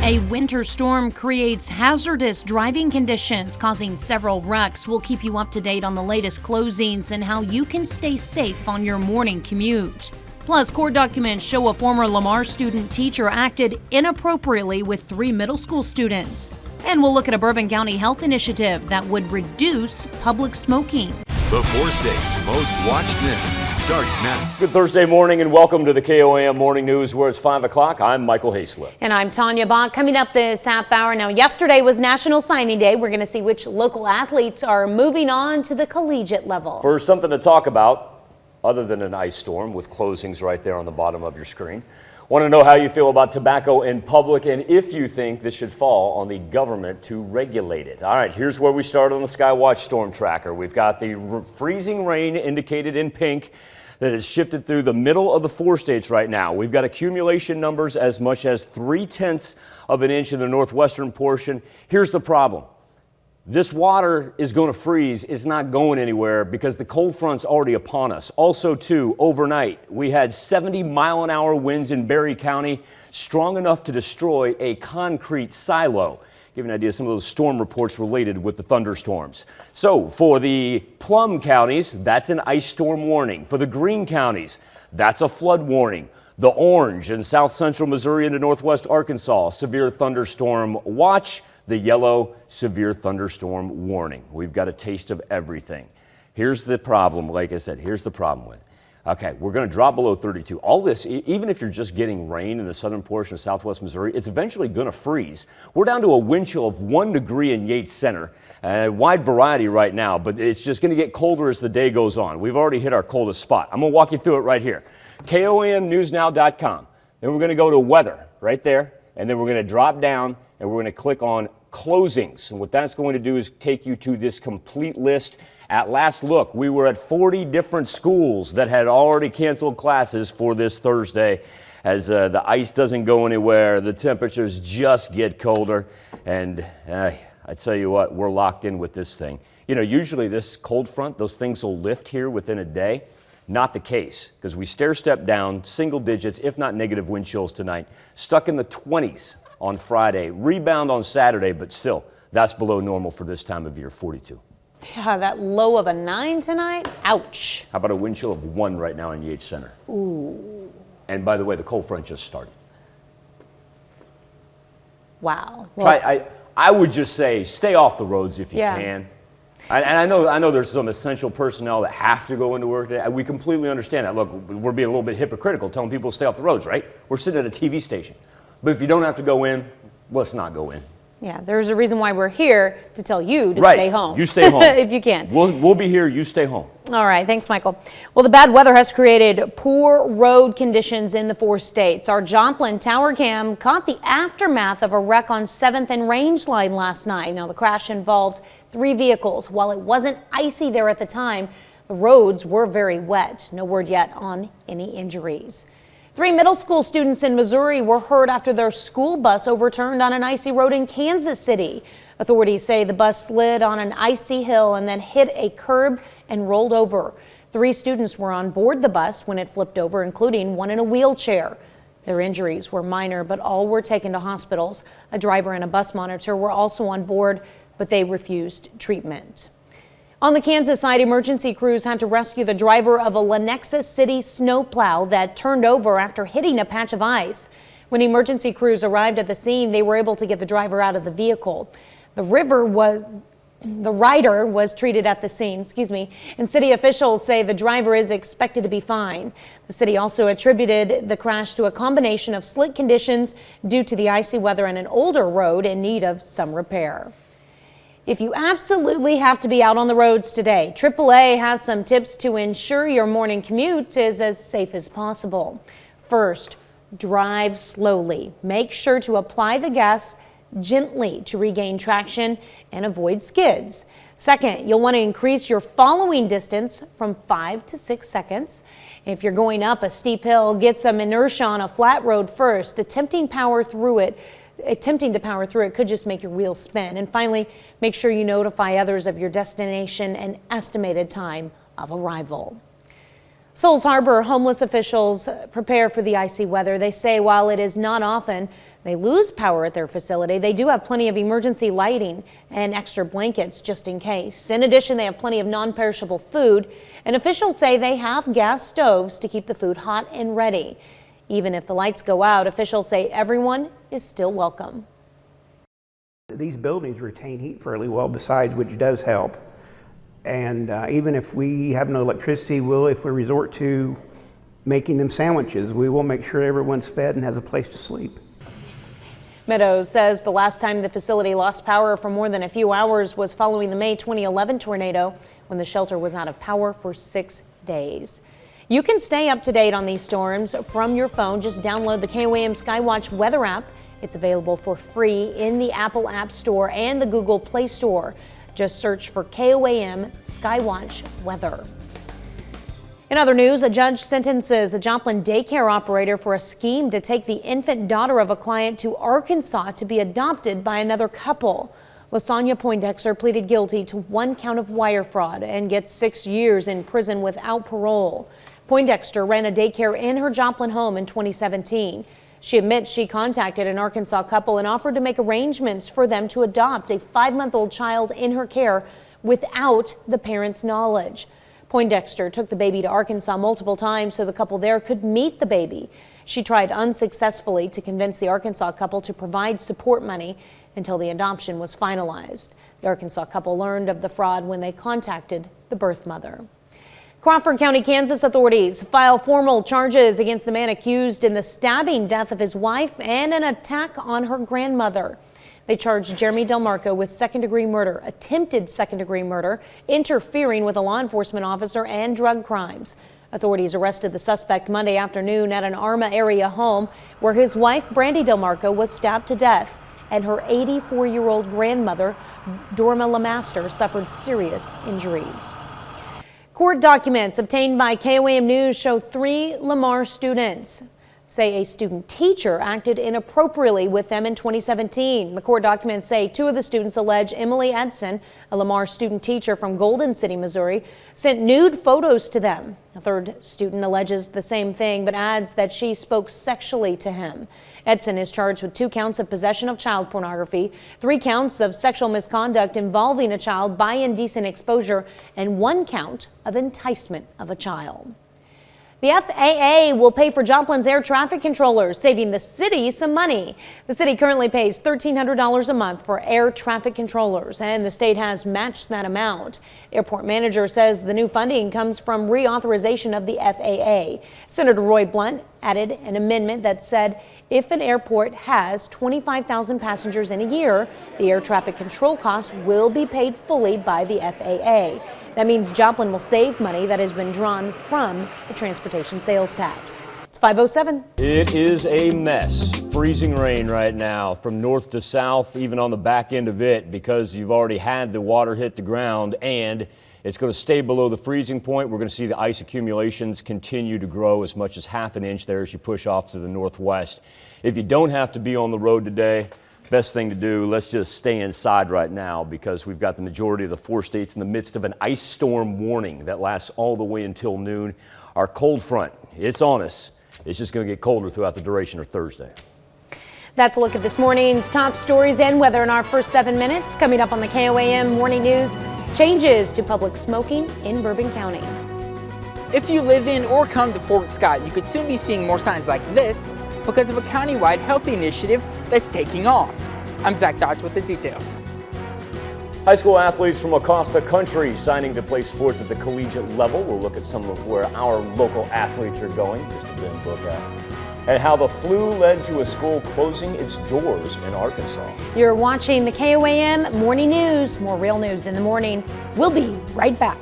A winter storm creates hazardous driving conditions, causing several wrecks. We'll keep you up to date on the latest closings and how you can stay safe on your morning commute. Plus, court documents show a former Lamar student teacher acted inappropriately with 3 middle school students. And we'll look at a Bourbon County health initiative that would reduce public smoking. The 4 states' most watched news starts now. Good Thursday morning and welcome to the KOAM Morning News, where it's 5 o'clock. I'm Michael Haslip. And I'm Tanya Bach. Coming up this half hour. Now, yesterday was National Signing Day. We're going to see which local athletes are moving on to the collegiate level. For something to talk about, other than an ice storm with closings right there on the bottom of your screen. Want to know how you feel about tobacco in public and if you think this should fall on the government to regulate it. All right, here's where we start on the Skywatch Storm Tracker. We've got the freezing rain indicated in pink that has shifted through the middle of the 4 states right now. We've got accumulation numbers as much as 0.3 of an inch in the northwestern portion. Here's the problem. This water is going to freeze. It's not going anywhere because the cold front's already upon us. Also, too, overnight, we had 70-mile-an-hour winds in Berry County, strong enough to destroy a concrete silo. Give you an idea of some of those storm reports related with the thunderstorms. So, for the plum counties, that's an ice storm warning. For the green counties, that's a flood warning. The orange in south central Missouri into northwest Arkansas, severe thunderstorm watch. The yellow, severe thunderstorm warning. We've got a taste of everything. Here's the problem. Like I said, here's the problem with it. Okay, we're going to drop below 32. All this, even if you're just getting rain in the southern portion of southwest Missouri, it's eventually going to freeze. We're down to a wind chill of 1 degree in Yates Center. Wide variety right now, but it's just going to get colder as the day goes on. We've already hit our coldest spot. I'm going to walk you through it right here. KOAMnewsnow.com. Then we're going to go to weather right there, and then we're going to drop down and we're going to click on closings. And what that's going to do is take you to this complete list. At last look, we were at 40 different schools that had already canceled classes for this Thursday as the ice doesn't go anywhere. The temperatures just get colder. And I tell you what, we're locked in with this thing. You know, usually this cold front, those things will lift here within a day. Not the case, because we stair-step down single digits, if not negative wind chills tonight. Stuck in the 20s on Friday. Rebound on Saturday, but still, that's below normal for this time of year, 42. Yeah, that low of a 9 tonight. Ouch. How about a wind chill of 1 right now in Yates Center? Ooh. And by the way, the cold front just started. Wow. Well, I would just say stay off the roads if you can. And I know there's some essential personnel that have to go into work today. We completely understand that. Look, we're being a little bit hypocritical telling people to stay off the roads, right? We're sitting at a TV station. But if you don't have to go in, let's not go in. Yeah, there's a reason why we're here, to tell you to stay home. You stay home. If you can. We'll be here, you stay home. All right, thanks, Michael. Well, the bad weather has created poor road conditions in the 4 states. Our Joplin Tower Cam caught the aftermath of a wreck on 7th and Range Line last night. Now, the crash involved 3 vehicles. While it wasn't icy there at the time, the roads were very wet. No word yet on any injuries. 3 middle school students in Missouri were hurt after their school bus overturned on an icy road in Kansas City. Authorities say the bus slid on an icy hill and then hit a curb and rolled over. 3 students were on board the bus when it flipped over, including one in a wheelchair. Their injuries were minor, but all were taken to hospitals. A driver and a bus monitor were also on board, but they refused treatment. On the Kansas side, emergency crews had to rescue the driver of a Lenexa City snowplow that turned over after hitting a patch of ice. When emergency crews arrived at the scene, they were able to get the driver out of the vehicle. The rider was treated at the scene, and city officials say the driver is expected to be fine. The city also attributed the crash to a combination of slick conditions due to the icy weather and an older road in need of some repair. If you absolutely have to be out on the roads today, AAA has some tips to ensure your morning commute is as safe as possible. First, drive slowly. Make sure to apply the gas gently to regain traction and avoid skids. Second, you'll want to increase your following distance from 5 to 6 seconds. If you're going up a steep hill, get some inertia on a flat road first. Attempting to power through it could just make your wheels spin. And finally, make sure you notify others of your destination and estimated time of arrival. Souls Harbor homeless officials prepare for the icy weather. They say while it is not often they lose power at their facility, they do have plenty of emergency lighting and extra blankets just in case. In addition, they have plenty of non-perishable food, and officials say they have gas stoves to keep the food hot and ready. Even if the lights go out, officials say everyone is still welcome. These buildings retain heat fairly well besides, which does help. And even if we have no electricity, if we resort to making them sandwiches, we will make sure everyone's fed and has a place to sleep. Meadows says the last time the facility lost power for more than a few hours was following the May 2011 tornado, when the shelter was out of power for 6 days. You can stay up to date on these storms from your phone. Just download the KOAM Skywatch weather app. It's available for free in the Apple App Store and the Google Play Store. Just search for KOAM Skywatch weather. In other news, a judge sentences a Joplin daycare operator for a scheme to take the infant daughter of a client to Arkansas to be adopted by another couple. Lasagna Poindexter pleaded guilty to 1 count of wire fraud and gets 6 years in prison without parole. Poindexter ran a daycare in her Joplin home in 2017. She admits she contacted an Arkansas couple and offered to make arrangements for them to adopt a 5-month-old child in her care without the parents' knowledge. Poindexter took the baby to Arkansas multiple times so the couple there could meet the baby. She tried unsuccessfully to convince the Arkansas couple to provide support money until the adoption was finalized. The Arkansas couple learned of the fraud when they contacted the birth mother. Crawford County, Kansas authorities file formal charges against the man accused in the stabbing death of his wife and an attack on her grandmother. They charged Jeremy Delmarco with second-degree murder, attempted second-degree murder, interfering with a law enforcement officer, and drug crimes. Authorities arrested the suspect Monday afternoon at an Arma area home where his wife, Brandy Delmarco, was stabbed to death, and her 84-year-old grandmother, Dorma Lamaster, suffered serious injuries. Court documents obtained by KOAM News show 3 Lamar students say a student teacher acted inappropriately with them in 2017. The court documents say 2 of the students allege Emily Edson, a Lamar student teacher from Golden City, Missouri, sent nude photos to them. A 3rd student alleges the same thing, but adds that she spoke sexually to him. Edson is charged with 2 counts of possession of child pornography, 3 counts of sexual misconduct involving a child by indecent exposure, and 1 count of enticement of a child. The FAA will pay for Joplin's air traffic controllers, saving the city some money. The city currently pays $1,300 a month for air traffic controllers, and the state has matched that amount. The airport manager says the new funding comes from reauthorization of the FAA. Senator Roy Blunt added an amendment that said if an airport has 25,000 passengers in a year, the air traffic control cost will be paid fully by the FAA. That means Joplin will save money that has been drawn from the transportation sales tax. It's 5:07. It is a mess. Freezing rain right now from north to south, even on the back end of it, because you've already had the water hit the ground and it's going to stay below the freezing point. We're going to see the ice accumulations continue to grow as much as ½ an inch there as you push off to the northwest. If you don't have to be on the road today, best thing to do, let's just stay inside right now, because we've got the majority of the 4 states in the midst of an ice storm warning that lasts all the way until noon. Our cold front, it's on us. It's just going to get colder throughout the duration of Thursday. That's a look at this morning's top stories and weather in our first 7 minutes. Coming up on the KOAM Morning News, changes to public smoking in Bourbon County. If you live in or come to Fort Scott, you could soon be seeing more signs like this because of a countywide health initiative that's taking off. I'm Zach Dodge with the details. High school athletes from across the country signing to play sports at the collegiate level. We'll look at some of where our local athletes are going, Mr. Ben Bookout, and how the flu led to a school closing its doors in Arkansas. You're watching the KOAM Morning News. More real news in the morning. We'll be right back.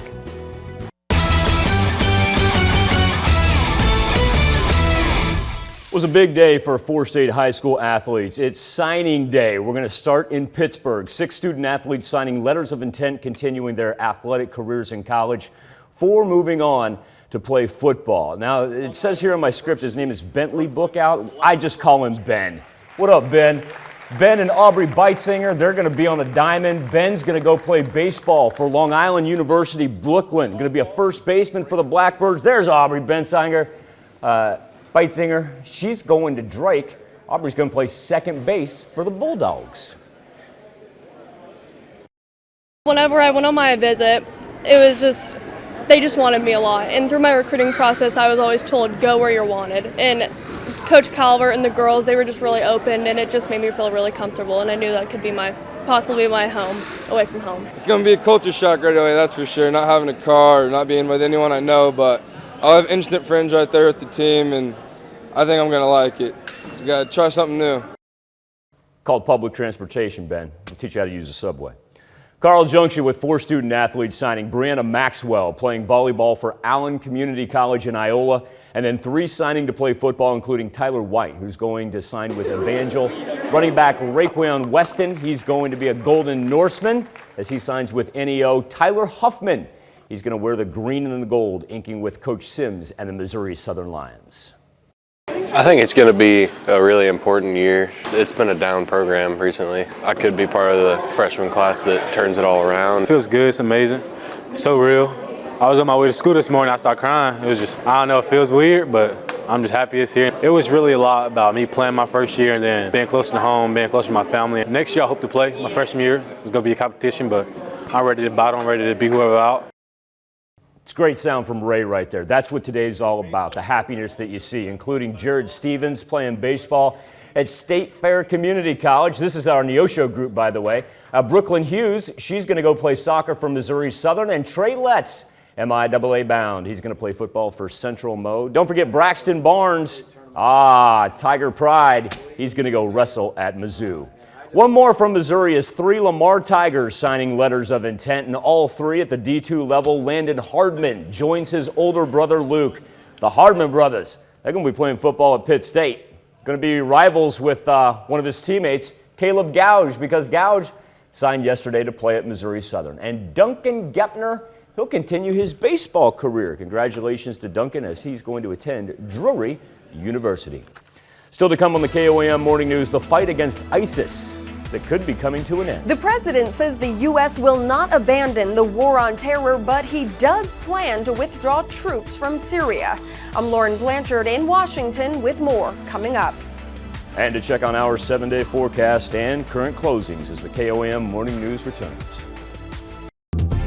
It was a big day for 4-state high school athletes. It's signing day. We're going to start in Pittsburgh. 6 student athletes signing letters of intent, continuing their athletic careers in college, 4 moving on to play football. Now, it says here in my script his name is Bentley Bookout. I just call him Ben. What up, Ben? Ben and Aubrey Beitzinger, they're going to be on the diamond. Ben's going to go play baseball for Long Island University, Brooklyn. Going to be a first baseman for the Blackbirds. There's Aubrey Beitzinger. She's going to Drake. Aubrey's going to play second base for the Bulldogs. Whenever I went on my visit, they just wanted me a lot. And through my recruiting process, I was always told, go where you're wanted. And Coach Calvert and the girls, they were just really open, and it just made me feel really comfortable. And I knew that could be possibly my home, away from home. It's going to be a culture shock right away, that's for sure. Not having a car or not being with anyone I know, but I'll have instant friends right there with the team, and I think I'm going to like it. You got to try something new. Called public transportation, Ben. We'll teach you how to use the subway. Carl Junction with 4 student athletes signing. Brianna Maxwell playing volleyball for Allen Community College in Iola. And then 3 signing to play football, including Tyler White, who's going to sign with Evangel. Running back Raekwon Weston, he's going to be a Golden Norseman as he signs with NEO. Tyler Huffman, he's going to wear the green and the gold, inking with Coach Sims and the Missouri Southern Lions. I think it's going to be a really important year. It's been a down program recently. I could be part of the freshman class that turns it all around. It feels good. It's amazing. It's so real. I was on my way to school this morning. I started crying. It was just, I don't know, it feels weird, but I'm just happy it's here. It was really a lot about me playing my first year and then being close to home, being close to my family. Next year I hope to play my freshman year. It's going to be a competition, but I'm ready to battle. I'm ready to be whoever out. It's great sound from Ray right there. That's what today's all about, the happiness that you see, including Jared Stevens playing baseball at State Fair Community College. This is our Neosho group, by the way. Brooklyn Hughes, she's going to go play soccer for Missouri Southern. And Trey Letts, MIAA bound. He's going to play football for Central Mo. Don't forget Braxton Barnes, Tiger Pride. He's going to go wrestle at Mizzou. One more from Missouri is 3 Lamar Tigers signing letters of intent, and all 3 at the D2 level. Landon Hardman joins his older brother Luke. The Hardman brothers, they're going to be playing football at Pitt State. Going to be rivals with one of his teammates, Caleb Gouge, because Gouge signed yesterday to play at Missouri Southern. And Duncan Gepner, he'll continue his baseball career. Congratulations to Duncan as he's going to attend Drury University. Still to come on the KOAM Morning News, the fight against ISIS that could be coming to an end. The president says the U.S. will not abandon the war on terror, but he does plan to withdraw troops from Syria. I'm Lauren Blanchard in Washington with more coming up. And to check on our 7-day forecast and current closings as the KOAM Morning News returns.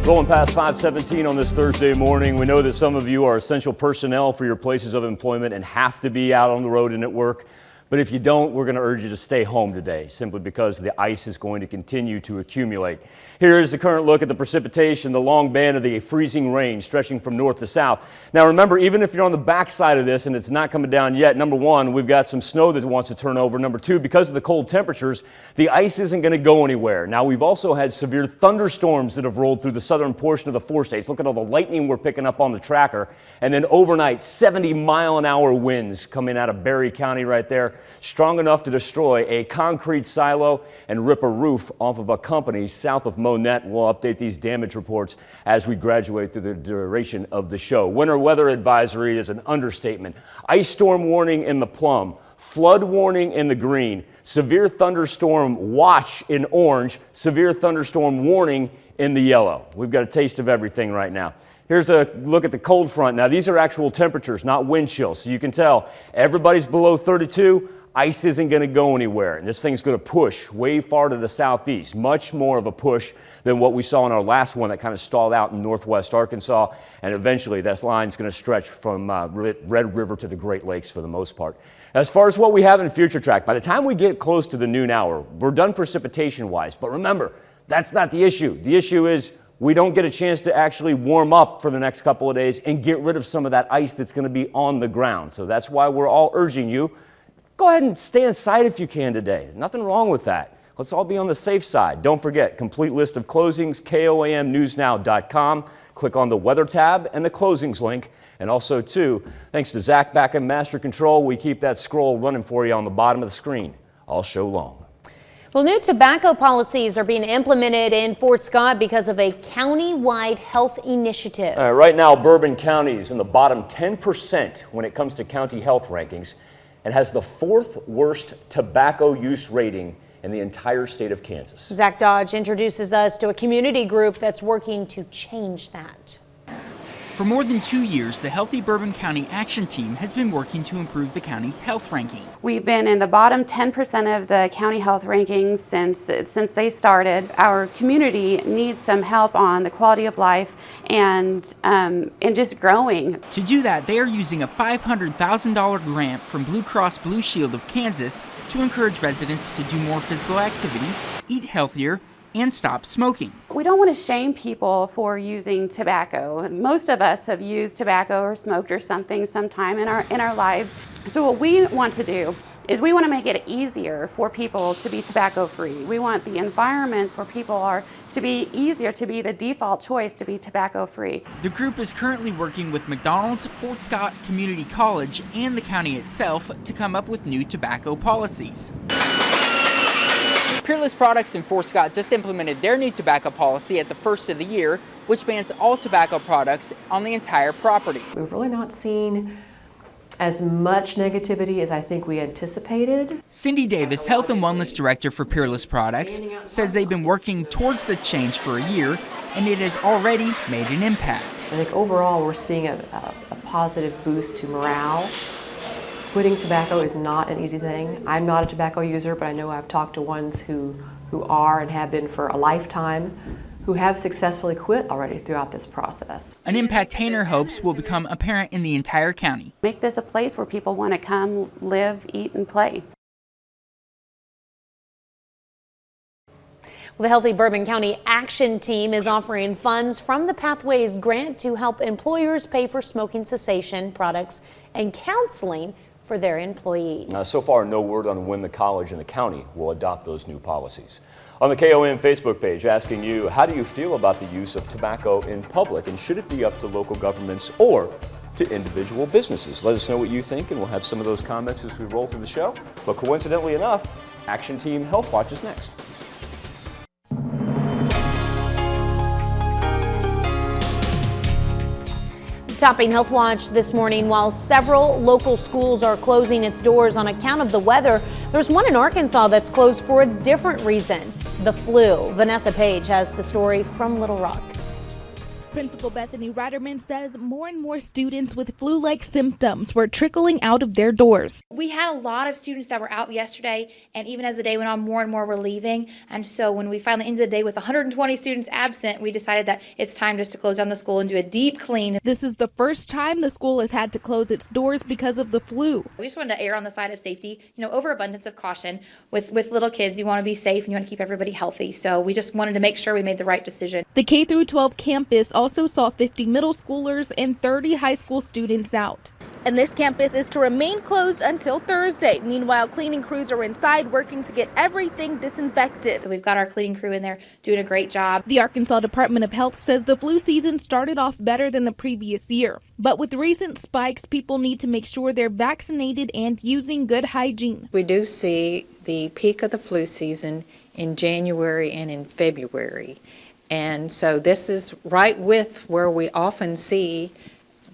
Rolling past 5:17 on this Thursday morning, we know that some of you are essential personnel for your places of employment and have to be out on the road and at work. But if you don't, we're going to urge you to stay home today, simply because the ice is going to continue to accumulate. Here is the current look at the precipitation, the long band of the freezing rain stretching from north to south. Now remember, even if you're on the backside of this and it's not coming down yet, number 1, we've got some snow that wants to turn over. Number 2, because of the cold temperatures, the ice isn't going to go anywhere. Now we've also had severe thunderstorms that have rolled through the southern portion of the 4 states. Look at all the lightning we're picking up on the tracker. And then overnight, 70-mile-an-hour winds coming out of Berry County right there, strong enough to destroy a concrete silo and rip a roof off of a company south of Monette. We'll update these damage reports as we graduate through the duration of the show. Winter weather advisory is an understatement. Ice storm warning in the plum, flood warning in the green, severe thunderstorm watch in orange, severe thunderstorm warning in the yellow. We've got a taste of everything right now. Here's a look at the cold front. Now these are actual temperatures, not wind chills. So you can tell everybody's below 32. Ice isn't going to go anywhere, and this thing's going to push way far to the southeast, much more of a push than what we saw in our last one that kind of stalled out in northwest Arkansas, and eventually that line's going to stretch from Red River to the Great Lakes for the most part. As far as what we have in future track, by the time we get close to the noon hour, we're done precipitation-wise, but remember, that's not the issue. The issue is we don't get a chance to actually warm up for the next couple of days and get rid of some of that ice that's going to be on the ground. So that's why we're all urging you, go ahead and stay inside if you can today. Nothing wrong with that. Let's all be on the safe side. Don't forget, complete list of closings, KOAMnewsnow.com. Click on the weather tab and the closings link. And also, too, thanks to Zach back in Master Control, we keep that scroll running for you on the bottom of the screen all show long. Well, new tobacco policies are being implemented in Fort Scott because of a county-wide health initiative. Right now, Bourbon County is in the bottom 10% when it comes to county health rankings and has the 4th worst tobacco use rating in the entire state of Kansas. Zach Dodge introduces us to a community group that's working to change that. For more than 2 years, the Healthy Bourbon County Action Team has been working to improve the county's health ranking. We've been in the bottom 10% of the county health rankings since they started. Our community needs some help on the quality of life and just growing. To do that, they are using a $500,000 grant from Blue Cross Blue Shield of Kansas to encourage residents to do more physical activity, eat healthier, and stop smoking. We don't want to shame people for using tobacco. Most of us have used tobacco or smoked or something sometime in our lives. So what we want to do is we want to make it easier for people to be tobacco free. We want the environments where people are to be easier, to be the default choice to be tobacco free. The group is currently working with McDonald's, Fort Scott Community College, and the county itself to come up with new tobacco policies. Peerless Products in Fort Scott just implemented their new tobacco policy at the first of the year, which bans all tobacco products on the entire property. We've really not seen as much negativity as I think we anticipated. Cindy Davis, Health and Wellness Director for Peerless Products, says they've been working towards the change for a year, and it has already made an impact. I think overall we're seeing a positive boost to morale. Quitting tobacco is not an easy thing. I'm not a tobacco user, but I know I've talked to ones who are and have been for a lifetime, who have successfully quit already throughout this process. An impact Hayner hopes will become apparent in the entire county. Make this a place where people want to come, live, eat, and play. Well, the Healthy Bourbon County Action Team is offering funds from the Pathways Grant to help employers pay for smoking cessation products and counseling for their employees. So far, no word on when the college and the county will adopt those new policies. On the KOAM Facebook page, asking you, how do you feel about the use of tobacco in public, and should it be up to local governments or to individual businesses? Let us know what you think, and we'll have some of those comments as we roll through the show. But coincidentally enough, Action Team Health Watch is next. Topping Health Watch this morning, while several local schools are closing its doors on account of the weather, there's one in Arkansas that's closed for a different reason, the flu. Vanessa Page has the story from Little Rock. Principal Bethany Reiterman says more and more students with flu-like symptoms were trickling out of their doors. We had a lot of students that were out yesterday, and even as the day went on, more and more were leaving. And so when we finally ended the day with 120 students absent, we decided that it's time just to close down the school and do a deep clean. This is the first time the school has had to close its doors because of the flu. We just wanted to err on the side of safety, overabundance of caution. With little kids, you want to be safe and you want to keep everybody healthy. So we just wanted to make sure we made the right decision. The K-12 campus also saw 50 middle schoolers and 30 high school students out. And this campus is to remain closed until Thursday. Meanwhile, cleaning crews are inside working to get everything disinfected. We've got our cleaning crew in there doing a great job. The Arkansas Department of Health says the flu season started off better than the previous year. But with recent spikes, people need to make sure they're vaccinated and using good hygiene. We do see the peak of the flu season in January and in February. And so this is right with where we often see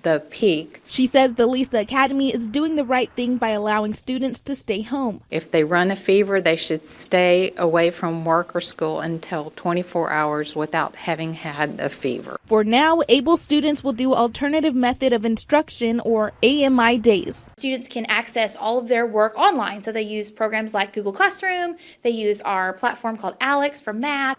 the peak. She says the Lisa Academy is doing the right thing by allowing students to stay home. If they run a fever, they should stay away from work or school until 24 hours without having had a fever. For now, able students will do alternative method of instruction or AMI days. Students can access all of their work online. So they use programs like Google Classroom. They use our platform called Alex for math.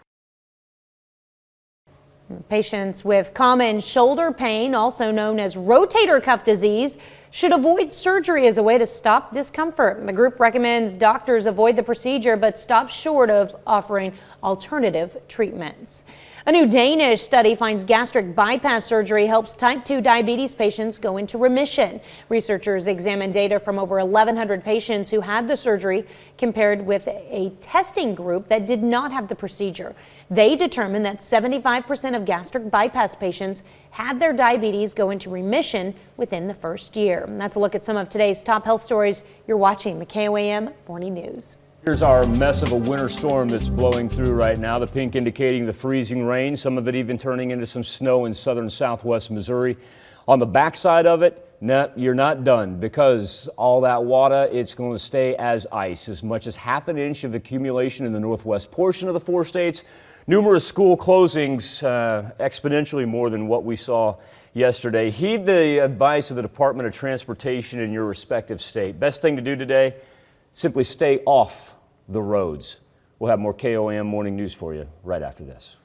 Patients with common shoulder pain, also known as rotator cuff disease, should avoid surgery as a way to stop discomfort. The group recommends doctors avoid the procedure but stops short of offering alternative treatments. A new Danish study finds gastric bypass surgery helps type 2 diabetes patients go into remission. Researchers examined data from over 1,100 patients who had the surgery compared with a testing group that did not have the procedure. They determined that 75% of gastric bypass patients had their diabetes go into remission within the first year. And that's a look at some of today's top health stories. You're watching the KOAM Morning News. Here's our mess of a winter storm that's blowing through right now. The pink indicating the freezing rain, some of it even turning into some snow in southern southwest Missouri. On the backside of it, No, you're not done, because all that water, it's going to stay as ice. As much as half an inch of accumulation in the northwest portion of the 4 states. Numerous school closings, exponentially more than what we saw yesterday. Heed the advice of the Department of Transportation in your respective state. Best thing to do today, simply stay off the roads. We'll have more KOAM morning news for you right after this.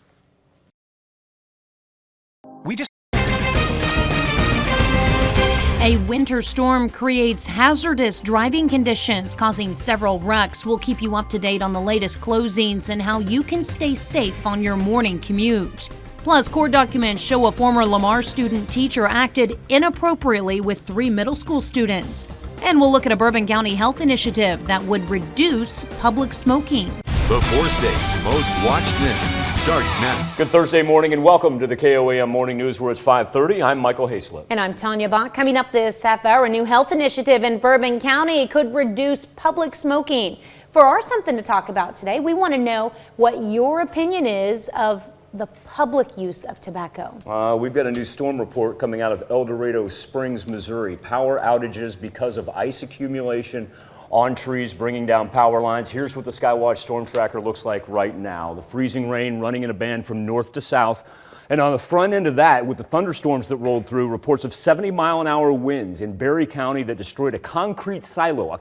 A winter storm creates hazardous driving conditions, causing several wrecks. We'll keep you up to date on the latest closings and how you can stay safe on your morning commute. Plus, court documents show a former Lamar student teacher acted inappropriately with 3 middle school students. And we'll look at a Bourbon County health initiative that would reduce public smoking. The 4 states' most watched news starts now. Good Thursday morning and welcome to the KOAM Morning News, where it's 5:30. I'm Michael Hayslip. And I'm Tanya Bach. Coming up this half hour, a new health initiative in Bourbon County could reduce public smoking. For our Something to Talk About today, we want to know what your opinion is of the public use of tobacco. We've got a new storm report coming out of El Dorado Springs, Missouri. Power outages because of ice accumulation on trees, bringing down power lines. Here's what the Skywatch Storm Tracker looks like right now. The freezing rain running in a band from north to south. And on the front end of that, with the thunderstorms that rolled through, reports of 70-mile-an-hour winds in Berry County that destroyed a concrete silo.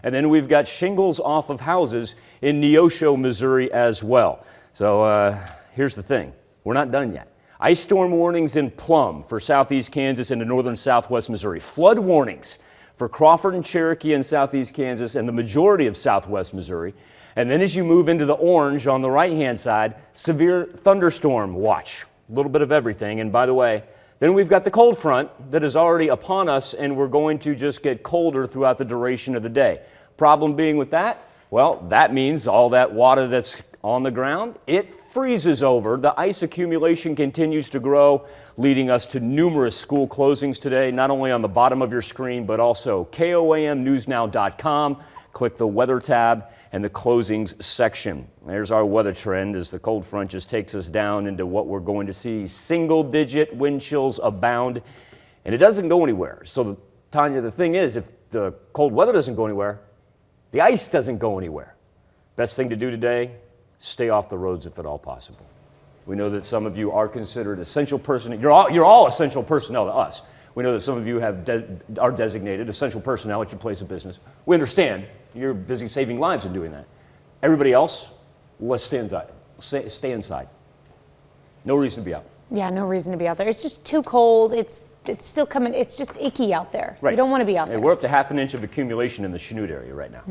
And then we've got shingles off of houses in Neosho, Missouri as well. So here's the thing. We're not done yet. Ice storm warnings in Plum for southeast Kansas into northern southwest Missouri. Flood warnings for Crawford and Cherokee in southeast Kansas and the majority of southwest Missouri. And then as you move into the orange on the right-hand side, severe thunderstorm watch. A little bit of everything. And by the way, then we've got the cold front that is already upon us, and we're going to just get colder throughout the duration of the day. Problem being with that, well, that means all that water that's on the ground, it freezes over. The ice accumulation continues to grow, leading us to numerous school closings today, not only on the bottom of your screen, but also KOAMnewsnow.com. Click the weather tab and the closings section. There's our weather trend as the cold front just takes us down into what we're going to see. Single-digit wind chills abound, and it doesn't go anywhere. So, Tanya, the thing is, if the cold weather doesn't go anywhere, the ice doesn't go anywhere. Best thing to do today, stay off the roads if at all possible. We know that some of you are considered essential personnel. You're all essential personnel to us. We know that some of you are designated essential personnel at your place of business. We understand you're busy saving lives in doing that. Everybody else, let's stay inside. Stay inside. No reason to be out. Yeah, no reason to be out there. It's just too cold. It's still coming. It's just icky out there. Right. You don't want to be out there. We're up to half an inch of accumulation in the Chanute area right now.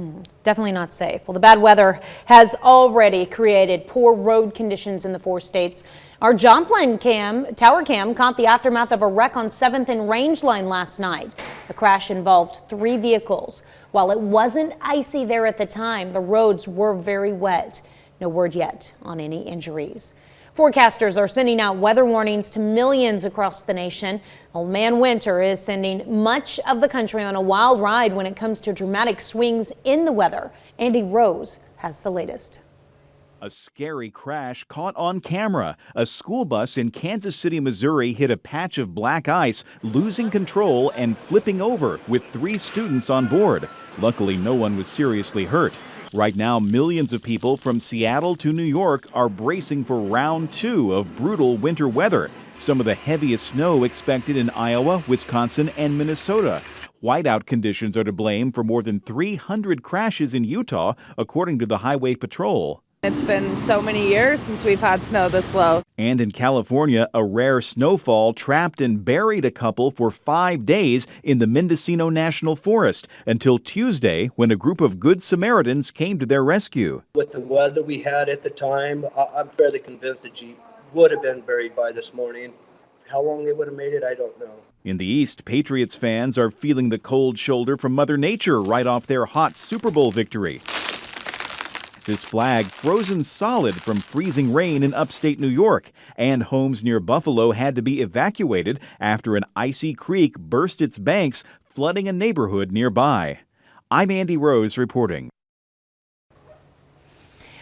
Definitely not safe. Well, the bad weather has already created poor road conditions in the 4 states. Our Joplin tower cam caught the aftermath of a wreck on 7th and Rangeline last night. The crash involved 3 vehicles. While it wasn't icy there at the time, the roads were very wet. No word yet on any injuries. Forecasters are sending out weather warnings to millions across the nation. Old Man Winter is sending much of the country on a wild ride when it comes to dramatic swings in the weather. Andy Rose has the latest. A scary crash caught on camera. A school bus in Kansas City, Missouri hit a patch of black ice, losing control and flipping over with 3 students on board. Luckily, no one was seriously hurt. Right now, millions of people from Seattle to New York are bracing for round 2 of brutal winter weather. Some of the heaviest snow expected in Iowa, Wisconsin, and Minnesota. Whiteout conditions are to blame for more than 300 crashes in Utah, according to the Highway Patrol. It's been so many years since we've had snow this low. And in California, a rare snowfall trapped and buried a couple for 5 days in the Mendocino National Forest until Tuesday, when a group of Good Samaritans came to their rescue. With the weather we had at the time, I'm fairly convinced the Jeep would have been buried by this morning. How long they would have made it, I don't know. In the East, Patriots fans are feeling the cold shoulder from Mother Nature right off their hot Super Bowl victory. This flag frozen solid from freezing rain in upstate New York, and homes near Buffalo had to be evacuated after an icy creek burst its banks, flooding a neighborhood nearby. I'm Andy Rose reporting.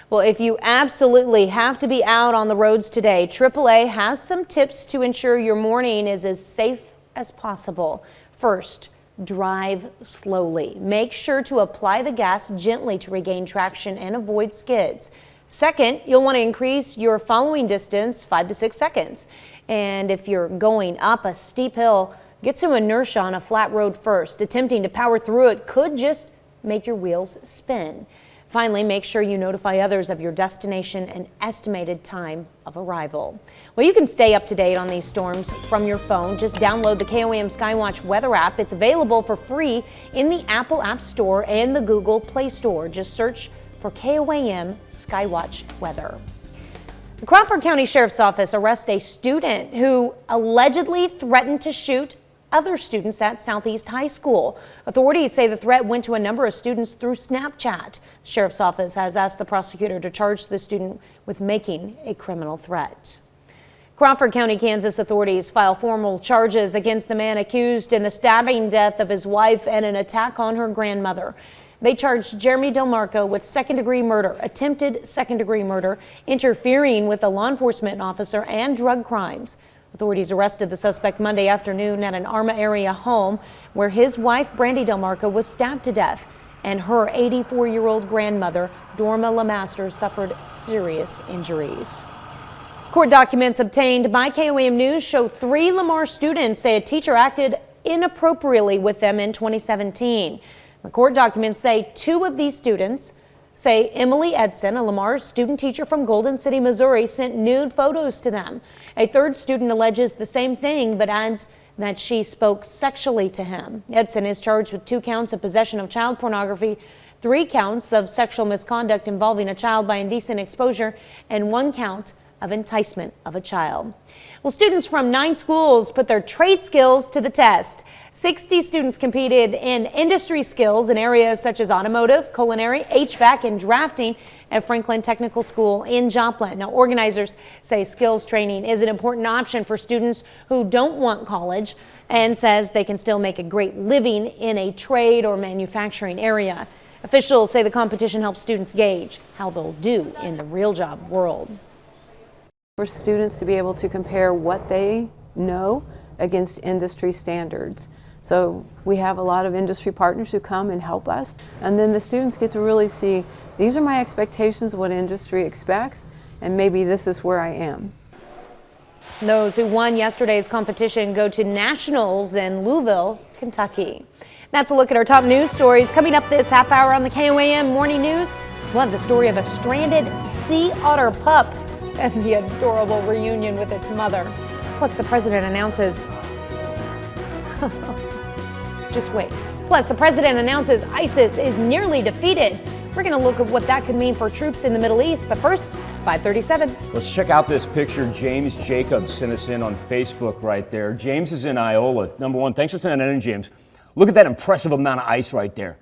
Well, if you absolutely have to be out on the roads today, AAA has some tips to ensure your morning is as safe as possible. First, drive slowly. Make sure to apply the gas gently to regain traction and avoid skids. Second, you'll want to increase your following distance 5 to 6 seconds. And if you're going up a steep hill, get some inertia on a flat road first. Attempting to power through it could just make your wheels spin. Finally, make sure you notify others of your destination and estimated time of arrival. Well, you can stay up to date on these storms from your phone. Just download the KOAM Skywatch weather app. It's available for free in the Apple App Store and the Google Play Store. Just search for KOAM Skywatch weather. The Crawford County Sheriff's Office arrests a student who allegedly threatened to shoot other students at Southeast High School. Authorities say the threat went to a number of students through Snapchat. The Sheriff's Office has asked the prosecutor to charge the student with making a criminal threat. Crawford County, Kansas authorities file formal charges against the man accused in the stabbing death of his wife and an attack on her grandmother. They charged Jeremy Delmarco with second-degree murder, attempted second-degree murder, interfering with a law enforcement officer, and drug crimes. Authorities arrested the suspect Monday afternoon at an Arma area home where his wife, Brandy Delmarco, was stabbed to death, and her 84-year-old grandmother, Dorma LeMaster, suffered serious injuries. Court documents obtained by KOAM News show 3 Lamar students say a teacher acted inappropriately with them in 2017. The court documents say 2 of these students say Emily Edson, a Lamar student teacher from Golden City, Missouri, sent nude photos to them. A 3rd student alleges the same thing, but adds that she spoke sexually to him. Edson is charged with 2 counts of possession of child pornography, 3 counts of sexual misconduct involving a child by indecent exposure, and 1 count of enticement of a child. Well, students from 9 schools put their trade skills to the test. 60 students competed in industry skills in areas such as automotive, culinary, HVAC, and drafting at Franklin Technical School in Joplin. Now, organizers say skills training is an important option for students who don't want college and says they can still make a great living in a trade or manufacturing area. Officials say the competition helps students gauge how they'll do in the real job world. For students to be able to compare what they know against industry standards. So we have a lot of industry partners who come and help us, and then the students get to really see, these are my expectations, what industry expects, and maybe this is where I am. Those who won yesterday's competition go to nationals in Louisville, Kentucky. That's a look at our top news stories. Coming up this half hour on the KOAM Morning News, we'll have the story of a stranded sea otter pup and the adorable reunion with its mother. Plus, the president announces just wait. Plus, the president announces ISIS is nearly defeated. We're going to look at what that could mean for troops in the Middle East. But first, it's 5:37. Let's check out this picture James Jacobs sent us in on Facebook right there. James is in Iola. Number one, thanks for sending that in, James. Look at that impressive amount of ice right there.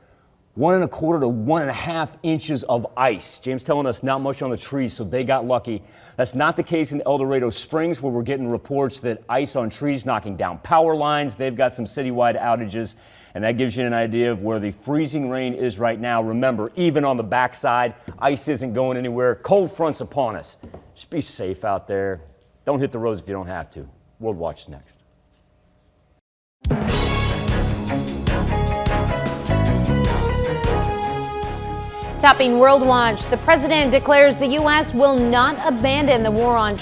1 1/4 to 1.5 inches of ice. James telling us not much on the trees, so they got lucky. That's not the case in El Dorado Springs, where we're getting reports that ice on trees knocking down power lines. They've got some citywide outages, and that gives you an idea of where the freezing rain is right now. Remember, even on the backside, ice isn't going anywhere. Cold front's upon us. Just be safe out there. Don't hit the roads if you don't have to. World Watch next. Topping World Watch, the president declares the U.S. will not abandon the war on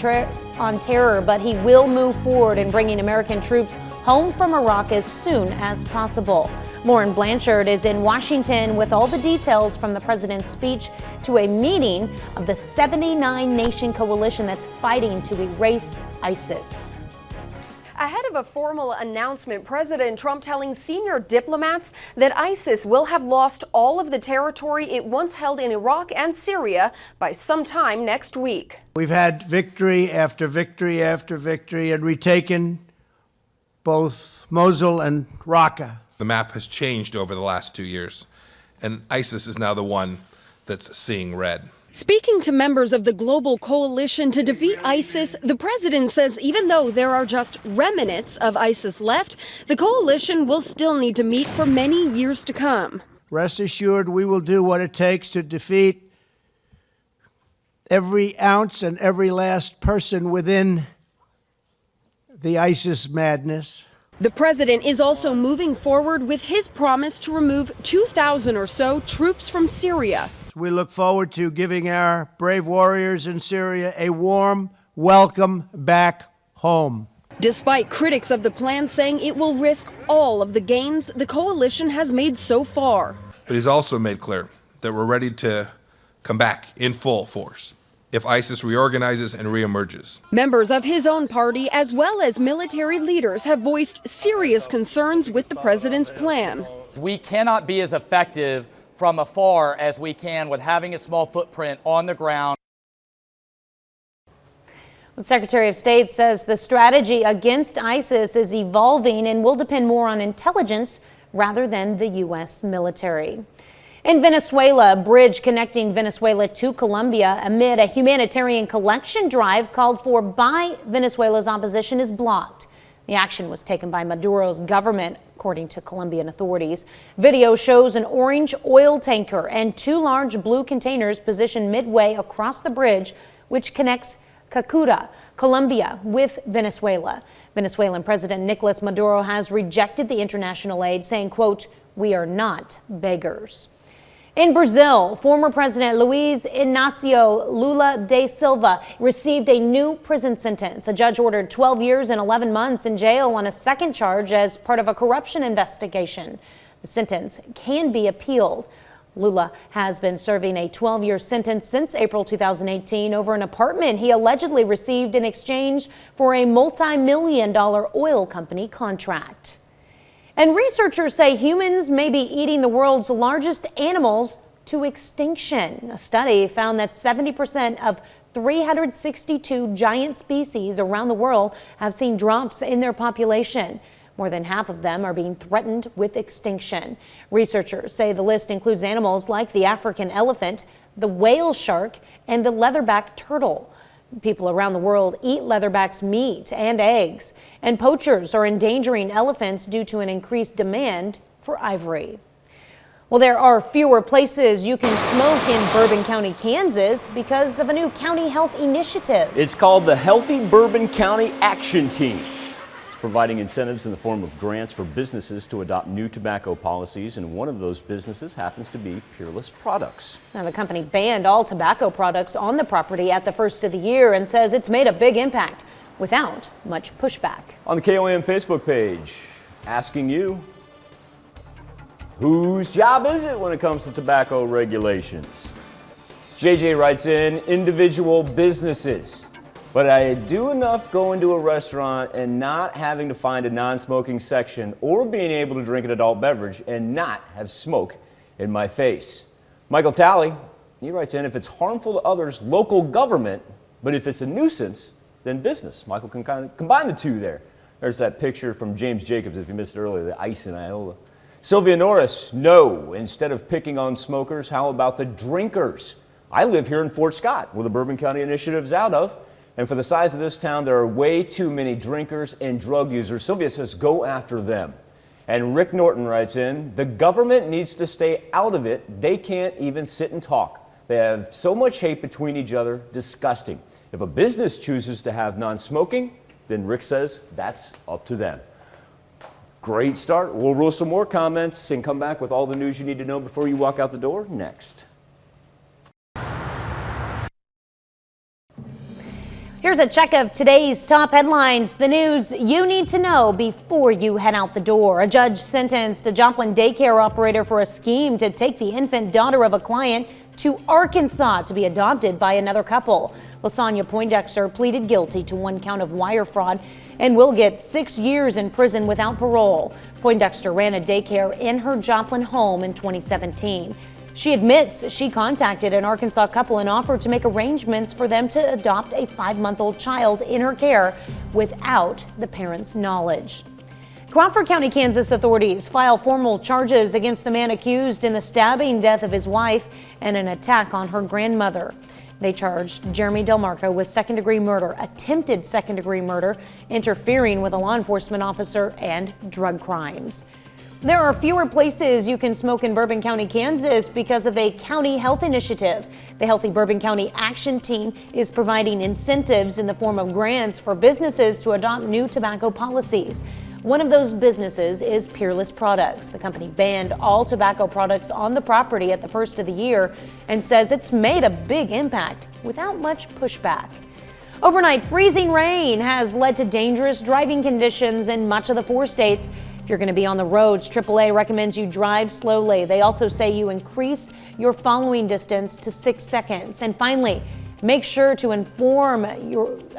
terror, but he will move forward in bringing American troops home from Iraq as soon as possible. Lauren Blanchard is in Washington with all the details from the president's speech to a meeting of the 79-nation coalition that's fighting to erase ISIS. Ahead of a formal announcement, President Trump telling senior diplomats that ISIS will have lost all of the territory it once held in Iraq and Syria by sometime next week. We've had victory after victory after victory and retaken both Mosul and Raqqa. The map has changed over the last 2 years, and ISIS is now the one that's seeing red. Speaking to members of the global coalition to defeat ISIS, the president says even though there are just remnants of ISIS left, the coalition will still need to meet for many years to come. Rest assured, we will do what it takes to defeat every ounce and every last person within the ISIS madness. The president is also moving forward with his promise to remove 2,000 or so troops from Syria. We look forward to giving our brave warriors in Syria a warm welcome back home. Despite critics of the plan saying it will risk all of the gains the coalition has made so far. But he's also made clear that we're ready to come back in full force if ISIS reorganizes and reemerges. Members of his own party, as well as military leaders, have voiced serious concerns with the president's plan. We cannot be as effective from afar as we can with having a small footprint on the ground. The Secretary of State says the strategy against ISIS is evolving and will depend more on intelligence rather than the U.S. military. In Venezuela, a bridge connecting Venezuela to Colombia amid a humanitarian collection drive called for by Venezuela's opposition is blocked. The action was taken by Maduro's government, according to Colombian authorities. Video shows an orange oil tanker and two large blue containers positioned midway across the bridge, which connects Cúcuta, Colombia, with Venezuela. Venezuelan President Nicolas Maduro has rejected the international aid, saying, quote, "We are not beggars." In Brazil, former President Luiz Inácio Lula da Silva received a new prison sentence. A judge ordered 12 years and 11 months in jail on a second charge as part of a corruption investigation. The sentence can be appealed. Lula has been serving a 12-year sentence since April 2018 over an apartment he allegedly received in exchange for a multi-million-dollar oil company contract. And researchers say humans may be eating the world's largest animals to extinction. A study found that 70% of 362 giant species around the world have seen drops in their population. More than half of them are being threatened with extinction. Researchers say the list includes animals like the African elephant, the whale shark, and the leatherback turtle. People around the world eat leatherback's meat and eggs, and poachers are endangering elephants due to an increased demand for ivory. Well, there are fewer places you can smoke in Bourbon County, Kansas because of a new county health initiative. It's called the Healthy Bourbon County Action Team. Providing incentives in the form of grants for businesses to adopt new tobacco policies, and one of those businesses happens to be Peerless Products. Now, the company banned all tobacco products on the property at the first of the year and says it's made a big impact without much pushback. On the KOAM Facebook page, asking you, whose job is it when it comes to tobacco regulations? JJ writes in, individual businesses. But I do enough going to a restaurant and not having to find a non-smoking section or being able to drink an adult beverage and not have smoke in my face. Michael Talley, he writes in, if it's harmful to others, local government, but if it's a nuisance, then business. Michael can kind of combine the two there. There's that picture from James Jacobs, if you missed it earlier, the ice in Iowa. Sylvia Norris, no, instead of picking on smokers, how about the drinkers? I live here in Fort Scott, where the Bourbon County Initiative is out of. And for the size of this town, there are way too many drinkers and drug users. Sylvia says, go after them. And Rick Norton writes in, the government needs to stay out of it. They can't even sit and talk. They have so much hate between each other, disgusting. If a business chooses to have non-smoking, then Rick says that's up to them. Great start. We'll roll some more comments and come back with all the news you need to know before you walk out the door next. Here's a check of today's top headlines, the news you need to know before you head out the door. A judge sentenced a Joplin daycare operator for a scheme to take the infant daughter of a client to Arkansas to be adopted by another couple. Lasagna Poindexter pleaded guilty to 1 count of wire fraud and will get 6 years in prison without parole. Poindexter ran a daycare in her Joplin home in 2017. She admits she contacted an Arkansas couple and offered to make arrangements for them to adopt a 5-month-old child in her care without the parents' knowledge. Crawford County, Kansas authorities file formal charges against the man accused in the stabbing death of his wife and an attack on her grandmother. They charged Jeremy Delmarco with second-degree murder, attempted second-degree murder, interfering with a law enforcement officer, and drug crimes. There are fewer places you can smoke in Bourbon County, Kansas because of a county health initiative. The Healthy Bourbon County Action Team is providing incentives in the form of grants for businesses to adopt new tobacco policies. One of those businesses is Peerless Products. The company banned all tobacco products on the property at the first of the year and says it's made a big impact without much pushback. Overnight freezing rain has led to dangerous driving conditions in much of the 4 states. If you're going to be on the roads, AAA recommends you drive slowly. They also say you increase your following distance to 6 seconds. And finally, make sure to inform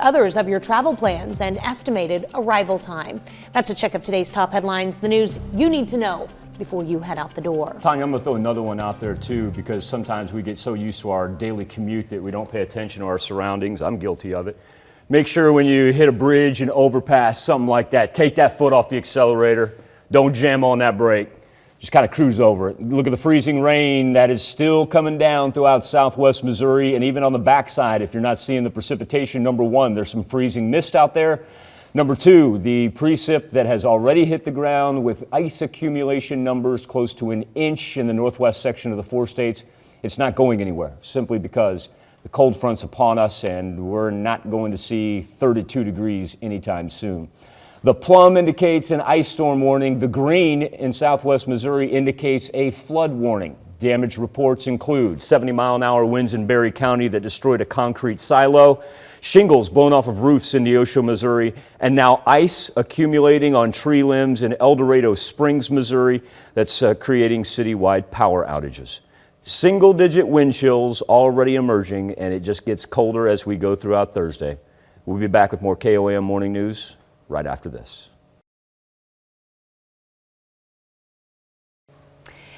others of your travel plans and estimated arrival time. That's a check of today's top headlines, the news you need to know before you head out the door. Tanya, I'm going to throw another one out there too, because sometimes we get so used to our daily commute that we don't pay attention to our surroundings. I'm guilty of it. Make sure when you hit a bridge, an overpass, something like that, take that foot off the accelerator. Don't jam on that brake. Just kind of cruise over it. Look at the freezing rain that is still coming down throughout southwest Missouri, and even on the backside, if you're not seeing the precipitation, number 1, there's some freezing mist out there. Number 2, the precip that has already hit the ground with ice accumulation numbers close to an inch in the northwest section of the 4 states. It's not going anywhere, simply because the cold front's upon us and we're not going to see 32 degrees anytime soon. The plum indicates an ice storm warning. The green in southwest Missouri indicates a flood warning. Damage reports include 70-mile-an-hour winds in Berry County that destroyed a concrete silo, shingles blown off of roofs in Neosho, Missouri, and now ice accumulating on tree limbs in El Dorado Springs, Missouri, that's creating citywide power outages. Single-digit wind chills already emerging, and it just gets colder as we go throughout Thursday. We'll be back with more KOAM Morning News right after this.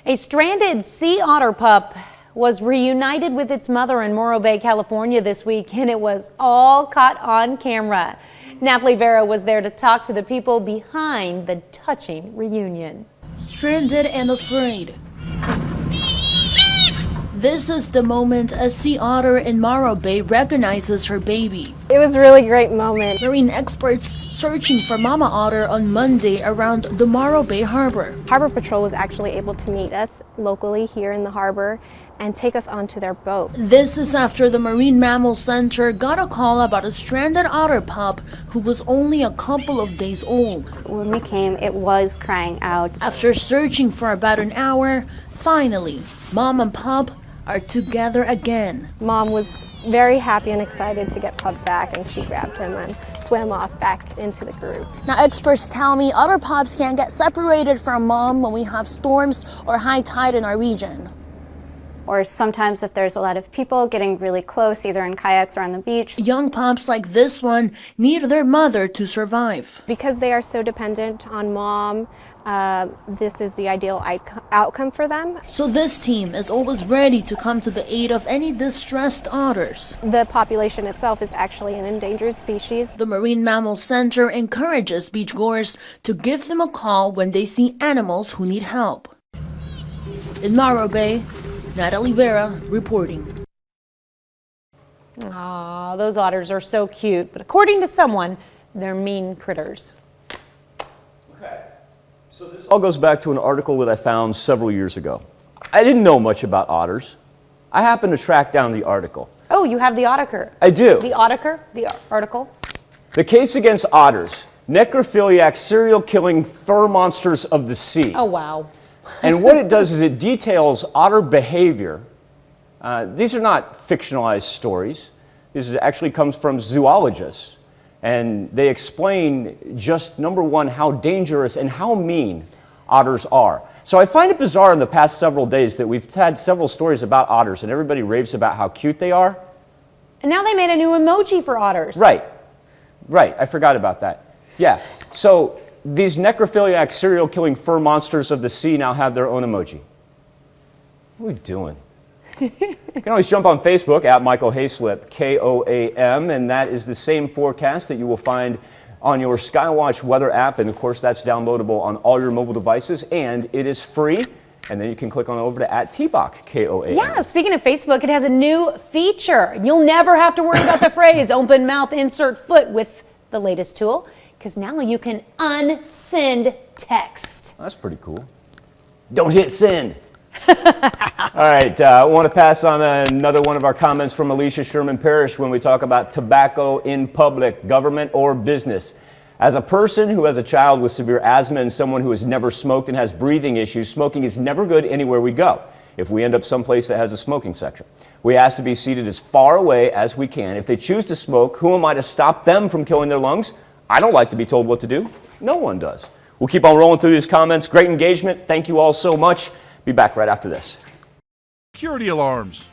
A stranded sea otter pup was reunited with its mother in Morro Bay, California this week, and it was all caught on camera. Napoli Vera was there to talk to the people behind the touching reunion. Stranded and afraid. This is the moment a sea otter in Morro Bay recognizes her baby. It was a really great moment. Marine experts searching for Mama Otter on Monday around the Morro Bay harbor. Harbor Patrol was actually able to meet us locally here in the harbor and take us onto their boat. This is after the Marine Mammal Center got a call about a stranded otter pup who was only a couple of days old. When we came, it was crying out. After searching for about an hour, finally, Mom and Pup are together again. Mom was very happy and excited to get Pup back, and she grabbed him and swam off back into the group. Now, experts tell me otter pups can get separated from mom when we have storms or high tide in our region. Or sometimes if there's a lot of people getting really close, either in kayaks or on the beach. Young pups like this one need their mother to survive. Because they are so dependent on mom, this is the ideal outcome for them. So this team is always ready to come to the aid of any distressed otters. The population itself is actually an endangered species. The Marine Mammal Center encourages beachgoers to give them a call when they see animals who need help. In Morro Bay, Natalie Vera reporting. Aw, those otters are so cute, but according to someone, they're mean critters. Okay, so this all goes back to an article that I found several years ago. I didn't know much about otters. I happened to track down the article. Oh, you have the article. I do. The article. The case against otters, necrophiliac serial killing fur monsters of the sea. Oh, wow. And what it does is it details otter behavior. These are not fictionalized stories. This actually comes from zoologists. And they explain just, number one, how dangerous and how mean otters are. So I find it bizarre in the past several days that we've had several stories about otters and everybody raves about how cute they are. And now they made a new emoji for otters. Right. I forgot about that. Yeah. So these necrophiliac serial killing fur monsters of the sea now have their own emoji. What are we doing? You can always jump on Facebook at Michael Hayslip, KOAM, and that is the same forecast that you will find on your Skywatch weather app, and of course that's downloadable on all your mobile devices, and it is free. And then you can click on over to @TBOC, KOAM. Yeah, speaking of Facebook, it has a new feature. You'll never have to worry about the phrase open mouth insert foot with the latest tool, because now you can unsend text. That's pretty cool. Don't hit send. All right, I want to pass on another one of our comments from Alicia Sherman Parrish when we talk about tobacco in public, government or business. As a person who has a child with severe asthma and someone who has never smoked and has breathing issues, smoking is never good anywhere we go if we end up someplace that has a smoking section. We ask to be seated as far away as we can. If they choose to smoke, who am I to stop them from killing their lungs? I don't like to be told what to do. No one does. We'll keep on rolling through these comments. Great engagement. Thank you all so much. Be back right after this. Security alarms.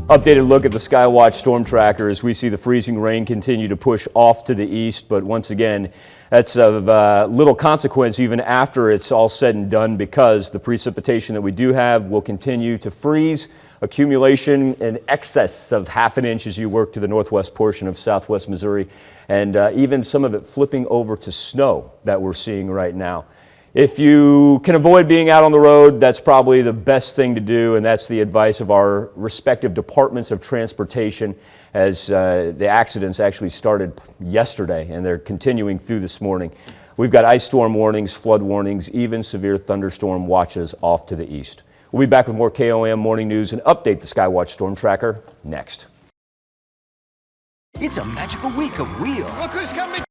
Updated look at the Skywatch storm tracker as we see the freezing rain continue to push off to the east. But once again, that's of little consequence even after it's all said and done, because the precipitation that we do have will continue to freeze. Accumulation in excess of ½ inch as you work to the northwest portion of southwest Missouri, and even some of it flipping over to snow that we're seeing right now. If you can avoid being out on the road, that's probably the best thing to do, and that's the advice of our respective departments of transportation, as the accidents actually started yesterday and they're continuing through this morning. We've got ice storm warnings, flood warnings, even severe thunderstorm watches off to the east. We'll be back with more KOAM morning news and update the Skywatch storm tracker next. It's a magical week of wheel. Look who's coming.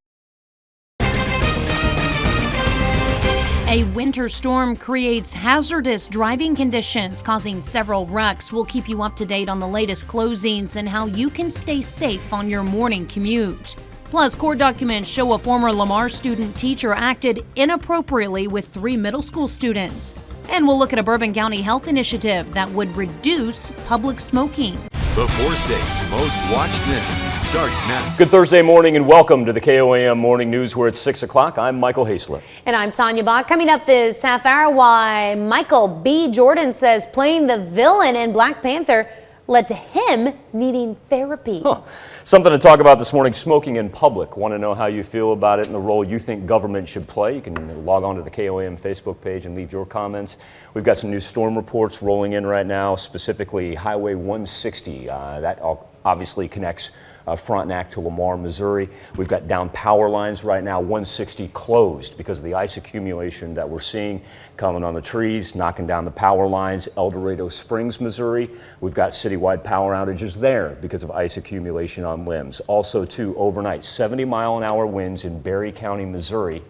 A winter storm creates hazardous driving conditions, causing several wrecks. We'll keep you up to date on the latest closings and how you can stay safe on your morning commute. Plus, court documents show a former Lamar student teacher acted inappropriately with 3 middle school students. And we'll look at a Bourbon County health initiative that would reduce public smoking. The 4 states' most watched news starts now. Good Thursday morning and welcome to the KOAM Morning News, where it's 6 o'clock. I'm Michael Haslett. And I'm Tanya Bach. Coming up this half hour, why Michael B. Jordan says playing the villain in Black Panther led to him needing therapy. Something to talk about this morning, smoking in public. Want to know how you feel about it and the role you think government should play? You can log on to the KOAM Facebook page and leave your comments. We've got some new storm reports rolling in right now, specifically Highway 160. That obviously connects Frontenac to Lamar, Missouri. We've got down power lines right now, 160 closed because of the ice accumulation that we're seeing coming on the trees, knocking down the power lines. El Dorado Springs, Missouri, we've got citywide power outages there because of ice accumulation on limbs. Also, too, overnight, 70-mile-an-hour winds in Berry County, Missouri,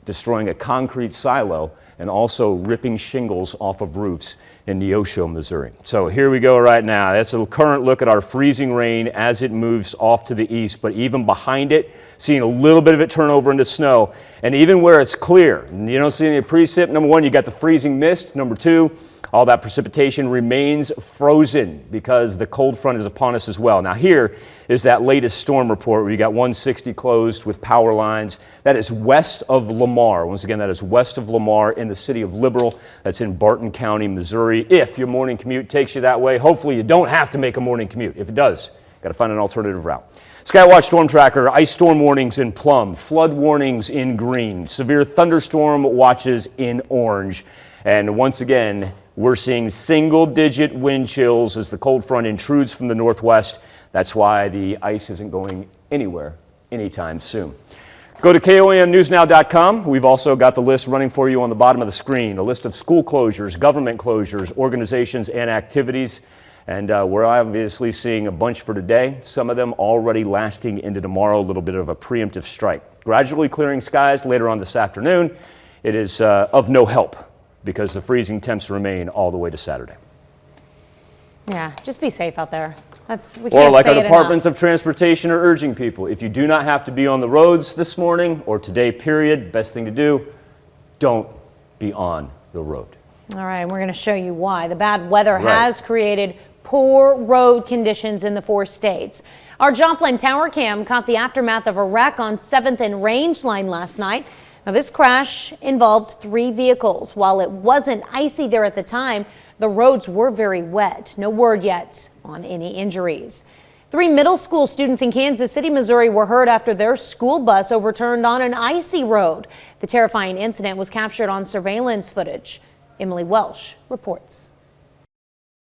destroying a concrete silo and also ripping shingles off of roofs in Neosho, Missouri. So here we go right now. That's a current look at our freezing rain as it moves off to the east, but even behind it, seeing a little bit of it turn over into snow. And even where it's clear, you don't see any precip. Number one, you got the freezing mist. Number two, all that precipitation remains frozen because the cold front is upon us as well. Now here is that latest storm report where you got 160 closed with power lines. That is west of Lamar. Once again, that is west of Lamar in the city of Liberal. That's in Barton County, Missouri. If your morning commute takes you that way, hopefully you don't have to make a morning commute. If it does, got to find an alternative route. Skywatch Storm Tracker, ice storm warnings in plum, flood warnings in green, severe thunderstorm watches in orange. And once again, we're seeing single-digit wind chills as the cold front intrudes from the northwest. That's why the ice isn't going anywhere anytime soon. Go to KOAMNewsNow.com. We've also got the list running for you on the bottom of the screen, a list of school closures, government closures, organizations, and activities. And we're obviously seeing a bunch for today, some of them already lasting into tomorrow, a little bit of a preemptive strike. Gradually clearing skies later on this afternoon. It is of no help because the freezing temps remain all the way to Saturday. Yeah, just be safe out there. Or like our departments of transportation are urging people, if you do not have to be on the roads this morning or today, period, best thing to do, don't be on the road. All right, we're going to show you why. The bad weather has created poor road conditions in the 4 states. Our Joplin Tower Cam caught the aftermath of a wreck on 7th and Range Line last night. Now, this crash involved 3 vehicles. While it wasn't icy there at the time, the roads were very wet. No word yet on any injuries. 3 middle school students in Kansas City, Missouri were hurt after their school bus overturned on an icy road. The terrifying incident was captured on surveillance footage. Emily Welsh reports.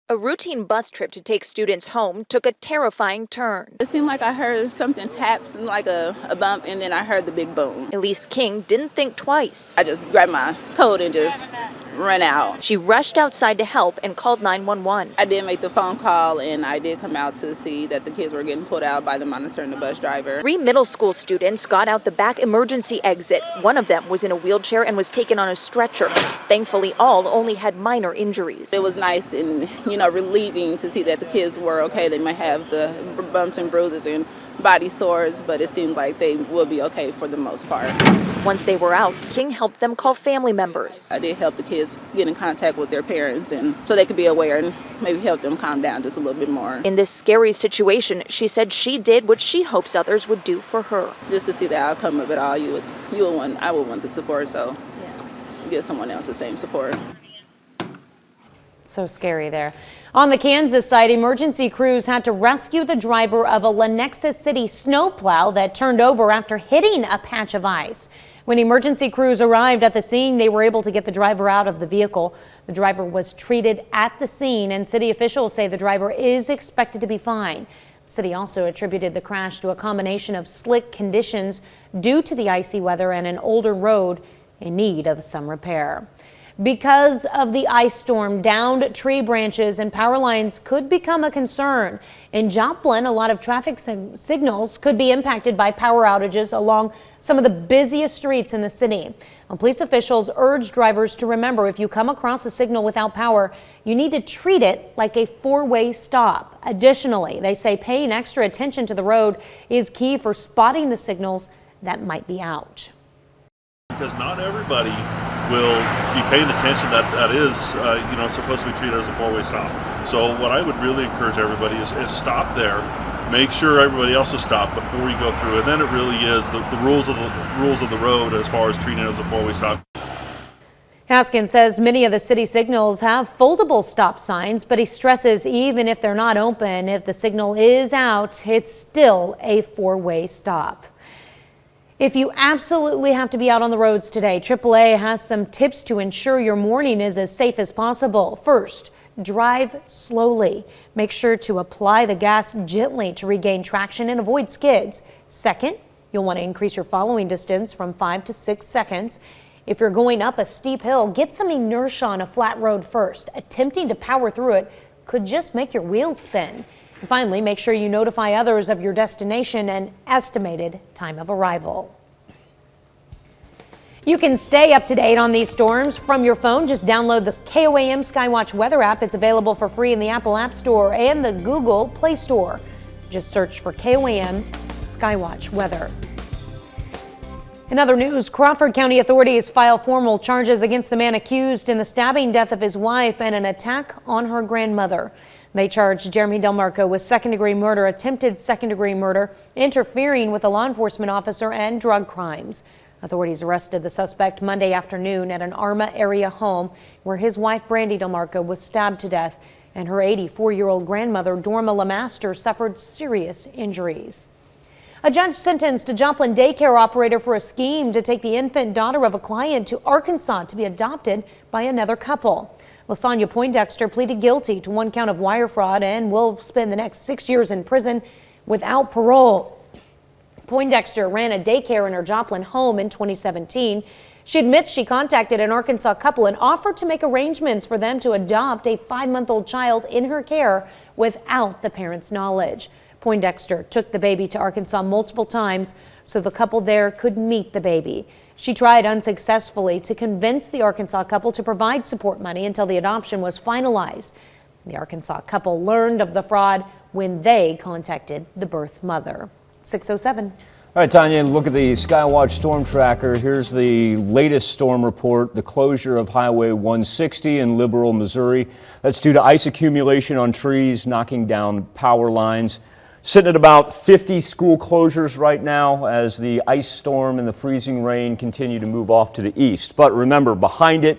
A routine bus trip to take students home took a terrifying turn. It seemed like I heard something tap, like a bump, and then I heard the big boom. Elise King didn't think twice. I just grabbed my coat and just run out. She rushed outside to help and called 911. I did make the phone call, and I did come out to see that the kids were getting pulled out by the monitor and the bus driver. 3 middle school students got out the back emergency exit. One of them was in a wheelchair and was taken on a stretcher. Thankfully, all only had minor injuries. It was nice and, relieving to see that the kids were okay. They might have the bumps and bruises and body sores, but it seemed like they will be okay for the most part. Once they were out, King helped them call family members. I did help the kids get in contact with their parents, and so they could be aware and maybe help them calm down just a little bit more. In this scary situation, she said she did what she hopes others would do for her. Just to see the outcome of it all, I would want the support, so give someone else the same support. So scary there. On the Kansas side, emergency crews had to rescue the driver of a Lenexa City snowplow that turned over after hitting a patch of ice. When emergency crews arrived at the scene, they were able to get the driver out of the vehicle. The driver was treated at the scene, and city officials say the driver is expected to be fine. The city also attributed the crash to a combination of slick conditions due to the icy weather and an older road in need of some repair. Because of the ice storm, downed tree branches and power lines could become a concern. In Joplin, a lot of traffic signals could be impacted by power outages along some of the busiest streets in the city. Police officials urge drivers to remember, if you come across a signal without power, you need to treat it like a four-way stop. Additionally, they say paying extra attention to the road is key for spotting the signals that might be out. Because not everybody will be paying attention that is, supposed to be treated as a four-way stop. So what I would really encourage everybody is stop there. Make sure everybody else is stopped before you go through. And then it really is the rules of the road as far as treating it as a four-way stop. Haskins says many of the city signals have foldable stop signs, but he stresses even if they're not open, if the signal is out, it's still a four-way stop. If you absolutely have to be out on the roads today, AAA has some tips to ensure your morning is as safe as possible. First, drive slowly. Make sure to apply the gas gently to regain traction and avoid skids. Second, you'll want to increase your following distance from 5 to 6 seconds. If you're going up a steep hill, get some inertia on a flat road first. Attempting to power through it could just make your wheels spin. And finally, make sure you notify others of your destination and estimated time of arrival. You can stay up to date on these storms from your phone. Just download the KOAM Skywatch weather app. It's available for free in the Apple App Store and the Google Play Store. Just search for KOAM Skywatch weather. In other news, Crawford County authorities file formal charges against the man accused in the stabbing death of his wife and an attack on her grandmother. They charged Jeremy Delmarco with second-degree murder, attempted second-degree murder, interfering with a law enforcement officer, and drug crimes. Authorities arrested the suspect Monday afternoon at an Arma area home where his wife, Brandy Delmarco, was stabbed to death, and her 84-year-old grandmother, Dorma Lamaster, suffered serious injuries. A judge sentenced a Joplin daycare operator for a scheme to take the infant daughter of a client to Arkansas to be adopted by another couple. Lasagna Poindexter pleaded guilty to 1 count of wire fraud and will spend the next 6 years in prison without parole. Poindexter ran a daycare in her Joplin home in 2017. She admits she contacted an Arkansas couple and offered to make arrangements for them to adopt a 5-month-old child in her care without the parents' knowledge. Poindexter took the baby to Arkansas multiple times so the couple there could meet the baby. She tried unsuccessfully to convince the Arkansas couple to provide support money until the adoption was finalized. The Arkansas couple learned of the fraud when they contacted the birth mother. 6:07. All right, Tanya, look at the Skywatch storm tracker. Here's the latest storm report. The closure of Highway 160 in Liberal, Missouri. That's due to ice accumulation on trees, knocking down power lines. Sitting at about 50 school closures right now as the ice storm and the freezing rain continue to move off to the east. But remember, behind it,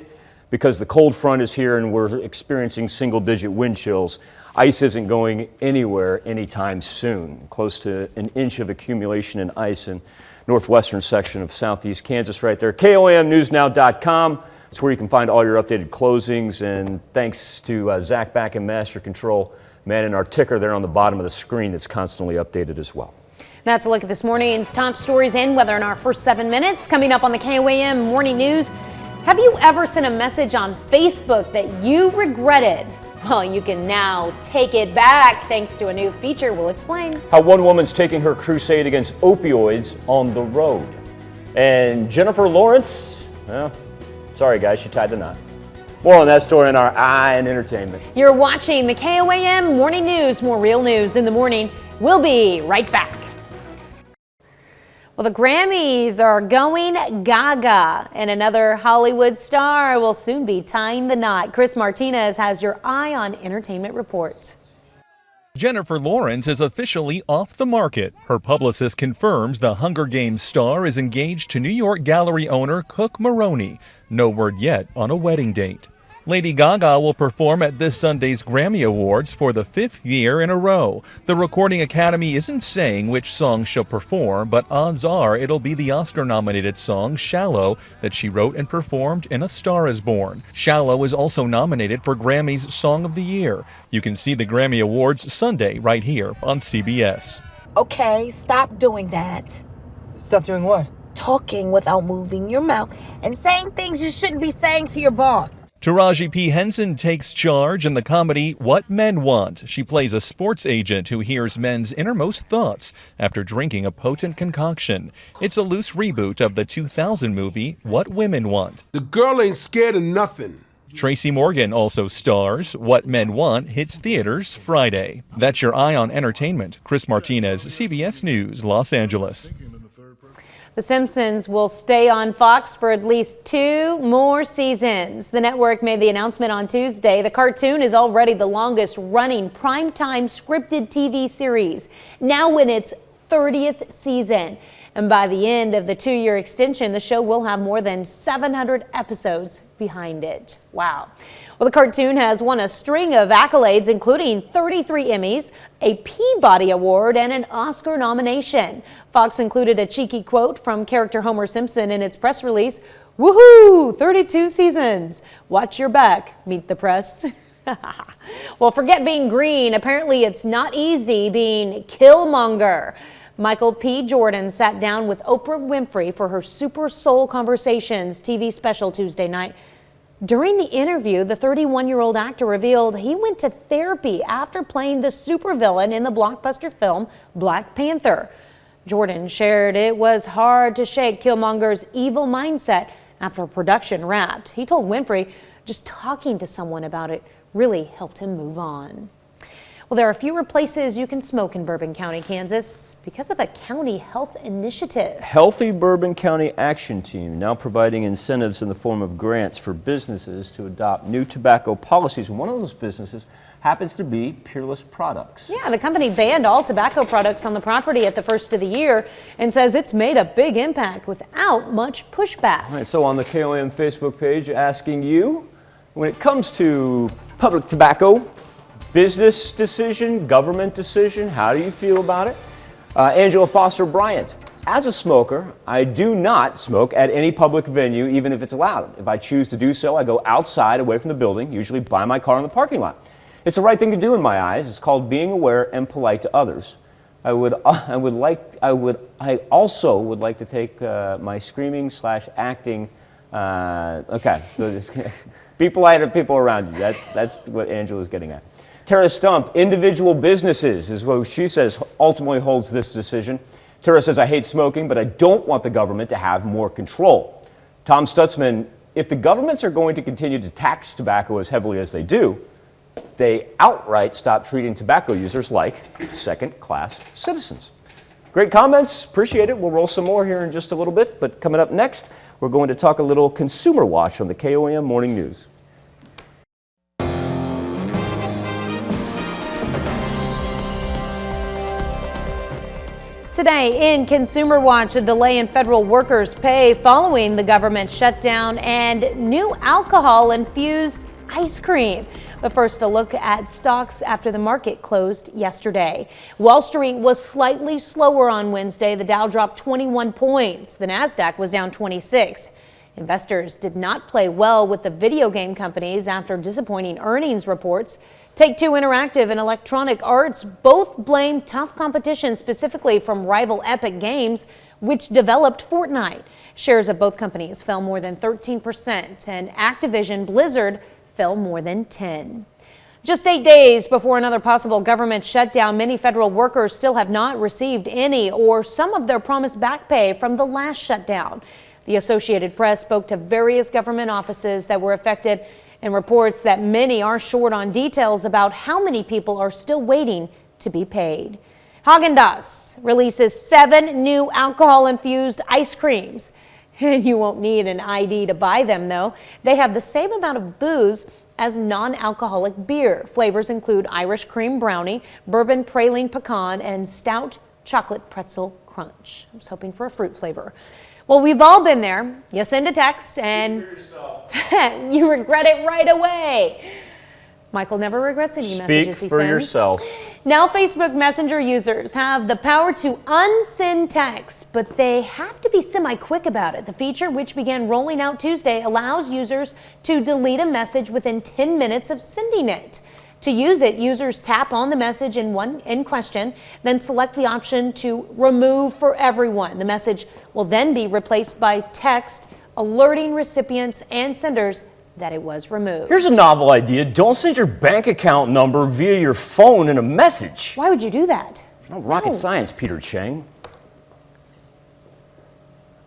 because the cold front is here and we're experiencing single-digit wind chills, ice isn't going anywhere anytime soon. Close to an inch of accumulation in ice in northwestern section of southeast Kansas right there. KOAMNewsNow.com. It's where you can find all your updated closings. And thanks to Zach back in Master Control, man, and our ticker there on the bottom of the screen that's constantly updated as well. That's a look at this morning's top stories and weather in our first 7 minutes. Coming up on the KOAM Morning News, Have you ever sent a message on Facebook that you regretted? Well, you can now take it back thanks to a new feature we'll explain. How one woman's taking her crusade against opioids on the road. And Jennifer Lawrence, well, sorry guys, she tied the knot. More on that story in our Eye and Entertainment. You're watching the KOAM Morning News. More real news in the morning. We'll be right back. Well, the Grammys are going gaga, and another Hollywood star will soon be tying the knot. Chris Martinez has your Eye on Entertainment report. Jennifer Lawrence is officially off the market. Her publicist confirms the Hunger Games star is engaged to New York gallery owner Cook Maroney. No word yet on a wedding date. Lady Gaga will perform at this Sunday's Grammy Awards for the 5th year in a row. The Recording Academy isn't saying which song she'll perform, but odds are it'll be the Oscar-nominated song Shallow that she wrote and performed in A Star Is Born. Shallow is also nominated for Grammy's Song of the Year. You can see the Grammy Awards Sunday right here on CBS. Okay, stop doing that. Stop doing what? Talking without moving your mouth and saying things you shouldn't be saying to your boss. Taraji P. Henson takes charge in the comedy What Men Want. She plays a sports agent who hears men's innermost thoughts after drinking a potent concoction. It's a loose reboot of the 2000 movie What Women Want. The girl ain't scared of nothing. Tracy Morgan also stars. What Men Want hits theaters Friday. That's your Eye on Entertainment. Chris Martinez, CBS News, Los Angeles. The Simpsons will stay on Fox for at least 2 more seasons. The network made the announcement on Tuesday. The cartoon is already the longest running primetime scripted TV series, now in its 30th season. And by the end of the 2-year extension, the show will have more than 700 episodes behind it. Wow. Well, the cartoon has won a string of accolades, including 33 Emmys, a Peabody Award, and an Oscar nomination. Fox included a cheeky quote from character Homer Simpson in its press release. Woohoo! 32 seasons. Watch your back. Meet the press. Well, forget being green. Apparently, it's not easy being Killmonger. Michael P. Jordan sat down with Oprah Winfrey for her Super Soul Conversations TV special Tuesday night. During the interview, the 31-year-old actor revealed he went to therapy after playing the supervillain in the blockbuster film Black Panther. Jordan shared it was hard to shake Killmonger's evil mindset after production wrapped. He told Winfrey just talking to someone about it really helped him move on. Well, there are fewer places you can smoke in Bourbon County, Kansas, because of a county health initiative. Healthy Bourbon County Action Team now providing incentives in the form of grants for businesses to adopt new tobacco policies. One of those businesses happens to be Peerless Products. Yeah, the company banned all tobacco products on the property at the first of the year and says it's made a big impact without much pushback. All right, so on the KOAM Facebook page, asking you, when it comes to public tobacco, business decision, government decision, how do you feel about it? Angela Foster Bryant. As a smoker, I do not smoke at any public venue, even if it's allowed. If I choose to do so, I go outside away from the building, usually by my car in the parking lot. It's the right thing to do in my eyes. It's called being aware and polite to others. I also would like to take my screaming/acting. Okay, be polite to people around you. That's what Angela's getting at. Tara Stump, individual businesses is what she says ultimately holds this decision. Tara says, I hate smoking, but I don't want the government to have more control. Tom Stutzman, if the governments are going to continue to tax tobacco as heavily as they do, they outright stop treating tobacco users like second-class citizens. Great comments, appreciate it. We'll roll some more here in just a little bit, but coming up next, we're going to talk a little Consumer Watch on the KOAM Morning News. Today in Consumer Watch, a delay in federal workers' pay following the government shutdown and new alcohol-infused ice cream. But first, a look at stocks after the market closed yesterday. Wall Street was slightly slower on Wednesday. The Dow dropped 21 points. The Nasdaq was down 26. Investors did not play well with the video game companies after disappointing earnings reports. Take-Two Interactive and Electronic Arts both blame tough competition, specifically from rival Epic Games, which developed Fortnite. Shares of both companies fell more than 13%, and Activision Blizzard fell more than 10%. Just 8 days before another possible government shutdown, many federal workers still have not received any or some of their promised back pay from the last shutdown. The Associated Press spoke to various government offices that were affected and reports that many are short on details about how many people are still waiting to be paid. Häagen-Dazs releases 7 new alcohol-infused ice creams. You won't need an ID to buy them, though. They have the same amount of booze as non-alcoholic beer. Flavors include Irish cream brownie, bourbon praline pecan, and stout chocolate pretzel crunch. I was hoping for a fruit flavor. Well, we've all been there. You send a text and you regret it right away. Michael never regrets any messages he sends. Speak for yourself. Now Facebook Messenger users have the power to unsend texts, but they have to be semi-quick about it. The feature, which began rolling out Tuesday, allows users to delete a message within 10 minutes of sending it. To use it, users tap on the message in question, then select the option to remove for everyone. The message will then be replaced by text, alerting recipients and senders that it was removed. Here's a novel idea. Don't send your bank account number via your phone in a message. Why would you do that? No rocket science, Peter Chang.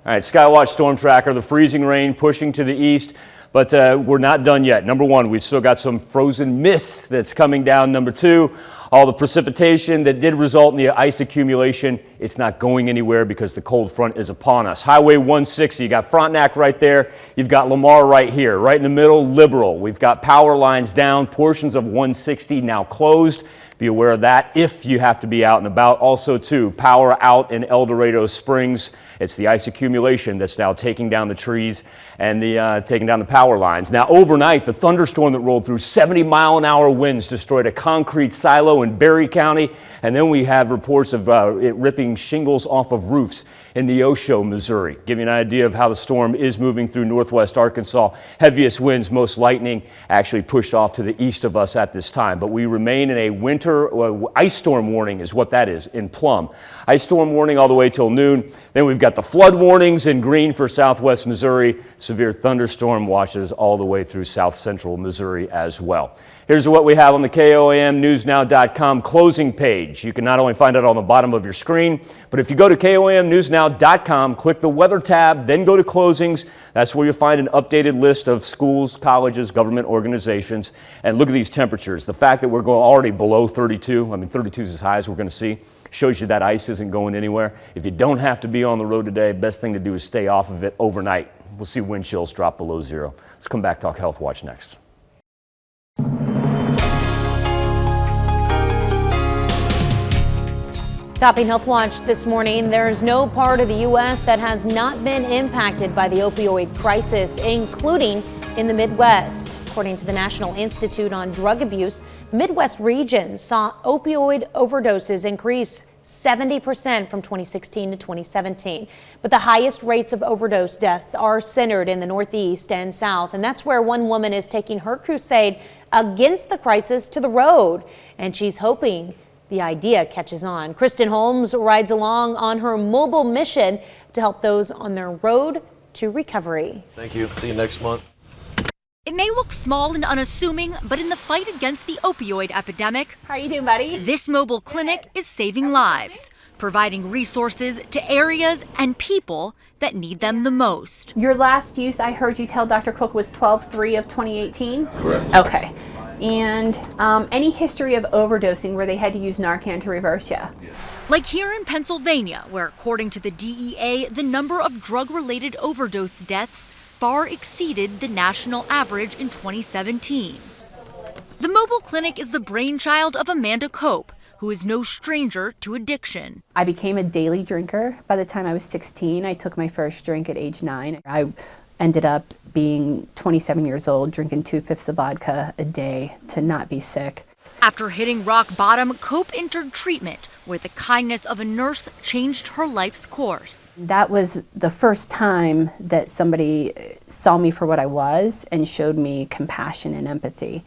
All right, Skywatch Storm Tracker, the freezing rain pushing to the east, but we're not done yet. Number one, we've still got some frozen mist that's coming down. Number two, all the precipitation that did result in the ice accumulation, it's not going anywhere because the cold front is upon us. Highway 160, you got Frontenac right there. You've got Lamar right here. Right in the middle, Liberal. We've got power lines down. Portions of 160 now closed. Be aware of that if you have to be out and about. Also, too, power out in El Dorado Springs. It's the ice accumulation that's now taking down the trees and taking down the power lines. Now, overnight, the thunderstorm that rolled through, 70-mile-an-hour winds destroyed a concrete silo in Berry County. And then we have reports of it ripping shingles off of roofs in Neosho, Missouri. Give you an idea of how the storm is moving through northwest Arkansas. Heaviest winds, most lightning, actually pushed off to the east of us at this time. But we remain in a winter ice storm warning is what that is in Plum. Ice storm warning all the way till noon. Then we've got the flood warnings in green for southwest Missouri. Severe thunderstorm watches all the way through south central Missouri as well. Here's what we have on the KOAMNewsNow.com closing page. You can not only find it on the bottom of your screen, but if you go to KOAMNewsNow.com, click the weather tab, then go to closings. That's where you'll find an updated list of schools, colleges, government organizations. And look at these temperatures. The fact that we're going already below 32, I mean 32 is as high as we're going to see, shows you that ice isn't going anywhere. If you don't have to be on the road today, best thing to do is stay off of it overnight. We'll see wind chills drop below zero. Let's come back, talk Health Watch next. Topping Health Watch this morning, there's no part of the U.S. that has not been impacted by the opioid crisis, including in the Midwest. According to the National Institute on Drug Abuse, the Midwest region saw opioid overdoses increase 70% from 2016 to 2017. But the highest rates of overdose deaths are centered in the Northeast and South, and that's where one woman is taking her crusade against the crisis to the road, and she's hoping the idea catches on. Kristen Holmes rides along on her mobile mission to help those on their road to recovery. Thank you. See you next month. It may look small and unassuming, but in the fight against the opioid epidemic, how are you doing, buddy? This mobile clinic is saving lives, providing resources to areas and people that need them the most. Your last use, I heard you tell Dr. Cook, was 12/3 of 2018? Correct. Okay. And any history of overdosing where they had to use Narcan to reverse you? Like here in Pennsylvania, where according to the DEA, the number of drug-related overdose deaths far exceeded the national average in 2017. The mobile clinic is the brainchild of Amanda Cope, who is no stranger to addiction. I became a daily drinker. By the time I was 16, I took my first drink at age 9. I ended up being 27 years old, drinking 2/5 of vodka a day to not be sick. After hitting rock bottom, Cope entered treatment, where the kindness of a nurse changed her life's course. That was the first time that somebody saw me for what I was and showed me compassion and empathy.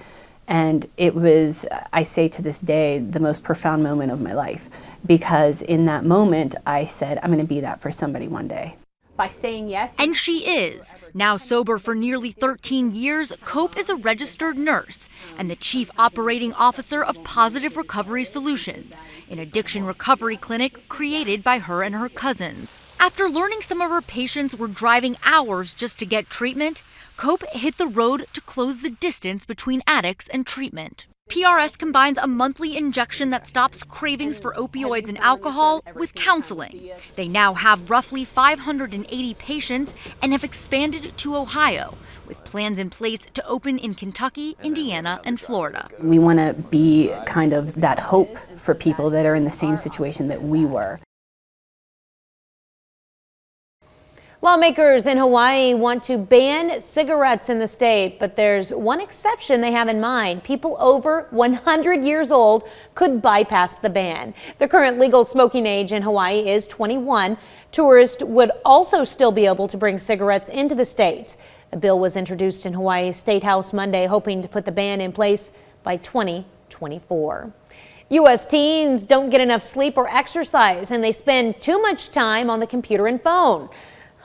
And it was, I say to this day, the most profound moment of my life, because in that moment I said, I'm going to be that for somebody one day. By saying yes. And she is. Now sober for nearly 13 years, Cope is a registered nurse and the chief operating officer of Positive Recovery Solutions, an addiction recovery clinic created by her and her cousins. After learning some of her patients were driving hours just to get treatment, Cope hit the road to close the distance between addicts and treatment. PRS combines a monthly injection that stops cravings for opioids and alcohol with counseling. They now have roughly 580 patients and have expanded to Ohio, with plans in place to open in Kentucky, Indiana, and Florida. We want to be kind of that hope for people that are in the same situation that we were. Lawmakers in Hawaii want to ban cigarettes in the state, but there's one exception they have in mind. People over 100 years old could bypass the ban. The current legal smoking age in Hawaii is 21. Tourists would also still be able to bring cigarettes into the state. The bill was introduced in Hawaii's State House Monday, hoping to put the ban in place by 2024. U.S. teens don't get enough sleep or exercise, and they spend too much time on the computer and phone.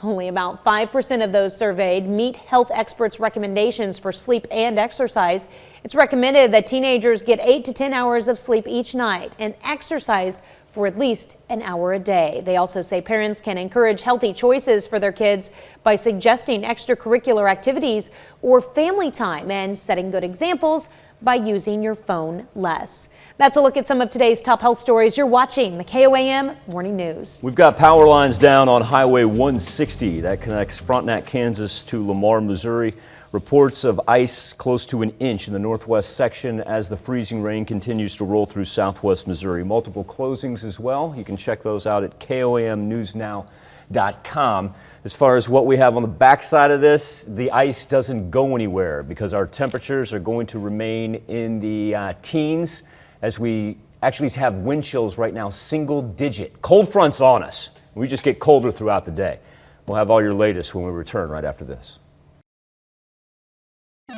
Only about 5% of those surveyed meet health experts' recommendations for sleep and exercise. It's recommended that teenagers get 8 to 10 hours of sleep each night and exercise for at least an hour a day. They also say parents can encourage healthy choices for their kids by suggesting extracurricular activities or family time and setting good examples by using your phone less. That's a look at some of today's top health stories. You're watching the KOAM Morning News. We've got power lines down on Highway 160 that connects Frontenac, Kansas to Lamar, Missouri. Reports of ice close to an inch in the northwest section as the freezing rain continues to roll through southwest Missouri. Multiple closings as well. You can check those out at KOAMnewsnow.com. As far as what we have on the backside of this, the ice doesn't go anywhere because our temperatures are going to remain in the teens as we actually have wind chills right now, single digit. Cold fronts on us. We just get colder throughout the day. We'll have all your latest when we return right after this.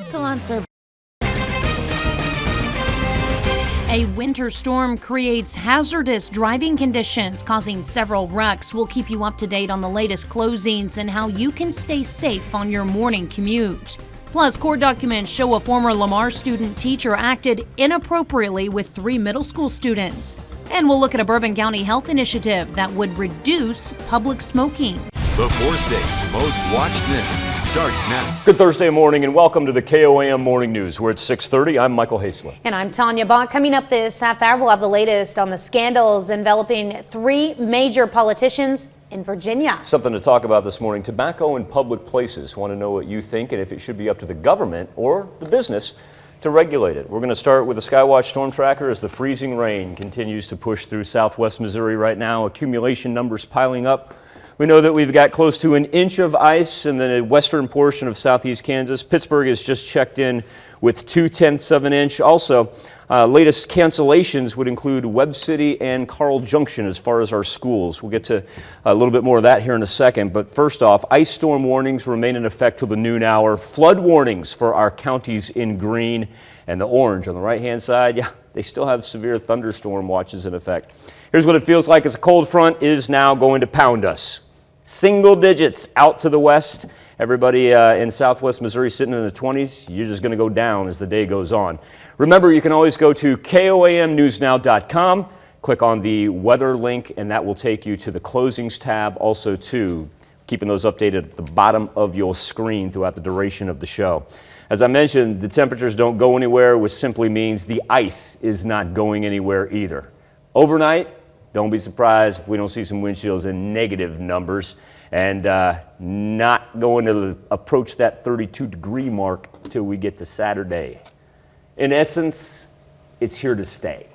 Salon service. A winter storm creates hazardous driving conditions, causing several wrecks. We'll keep you up to date on the latest closings and how you can stay safe on your morning commute. Plus, court documents show a former Lamar student teacher acted inappropriately with 3 middle school students. And we'll look at a Bourbon County health initiative that would reduce public smoking. The 4 states' most watched news starts now. Good Thursday morning and welcome to the KOAM Morning News. We're at 6:30. I'm Michael Hasler. And I'm Tanya Bach. Coming up this half hour, we'll have the latest on the scandals enveloping 3 major politicians in Virginia. Something to talk about this morning. Tobacco in public places. Want to know what you think and if it should be up to the government or the business to regulate it. We're going to start with the Skywatch storm tracker as the freezing rain continues to push through southwest Missouri right now. Accumulation numbers piling up. We know that we've got close to an inch of ice in the western portion of southeast Kansas. Pittsburgh has just checked in with 0.2 of an inch. Also, latest cancellations would include Webb City and Carl Junction as far as our schools. We'll get to a little bit more of that here in a second. But first off, ice storm warnings remain in effect till the noon hour. Flood warnings for our counties in green and the orange on the right-hand side. Yeah, they still have severe thunderstorm watches in effect. Here's what it feels like as a cold front is now going to pound us. Single digits out to the west. Everybody in southwest Missouri sitting in the 20s. You're just going to go down as the day goes on. Remember, you can always go to KOAMnewsnow.com, click on the weather link, and that will take you to the closings tab. Also, too, keeping those updated at the bottom of your screen throughout the duration of the show. As I mentioned, the temperatures don't go anywhere, which simply means the ice is not going anywhere either. Overnight, don't be surprised if we don't see some wind chills in negative numbers and not going to approach that 32-degree mark until we get to Saturday. In essence, it's here to stay.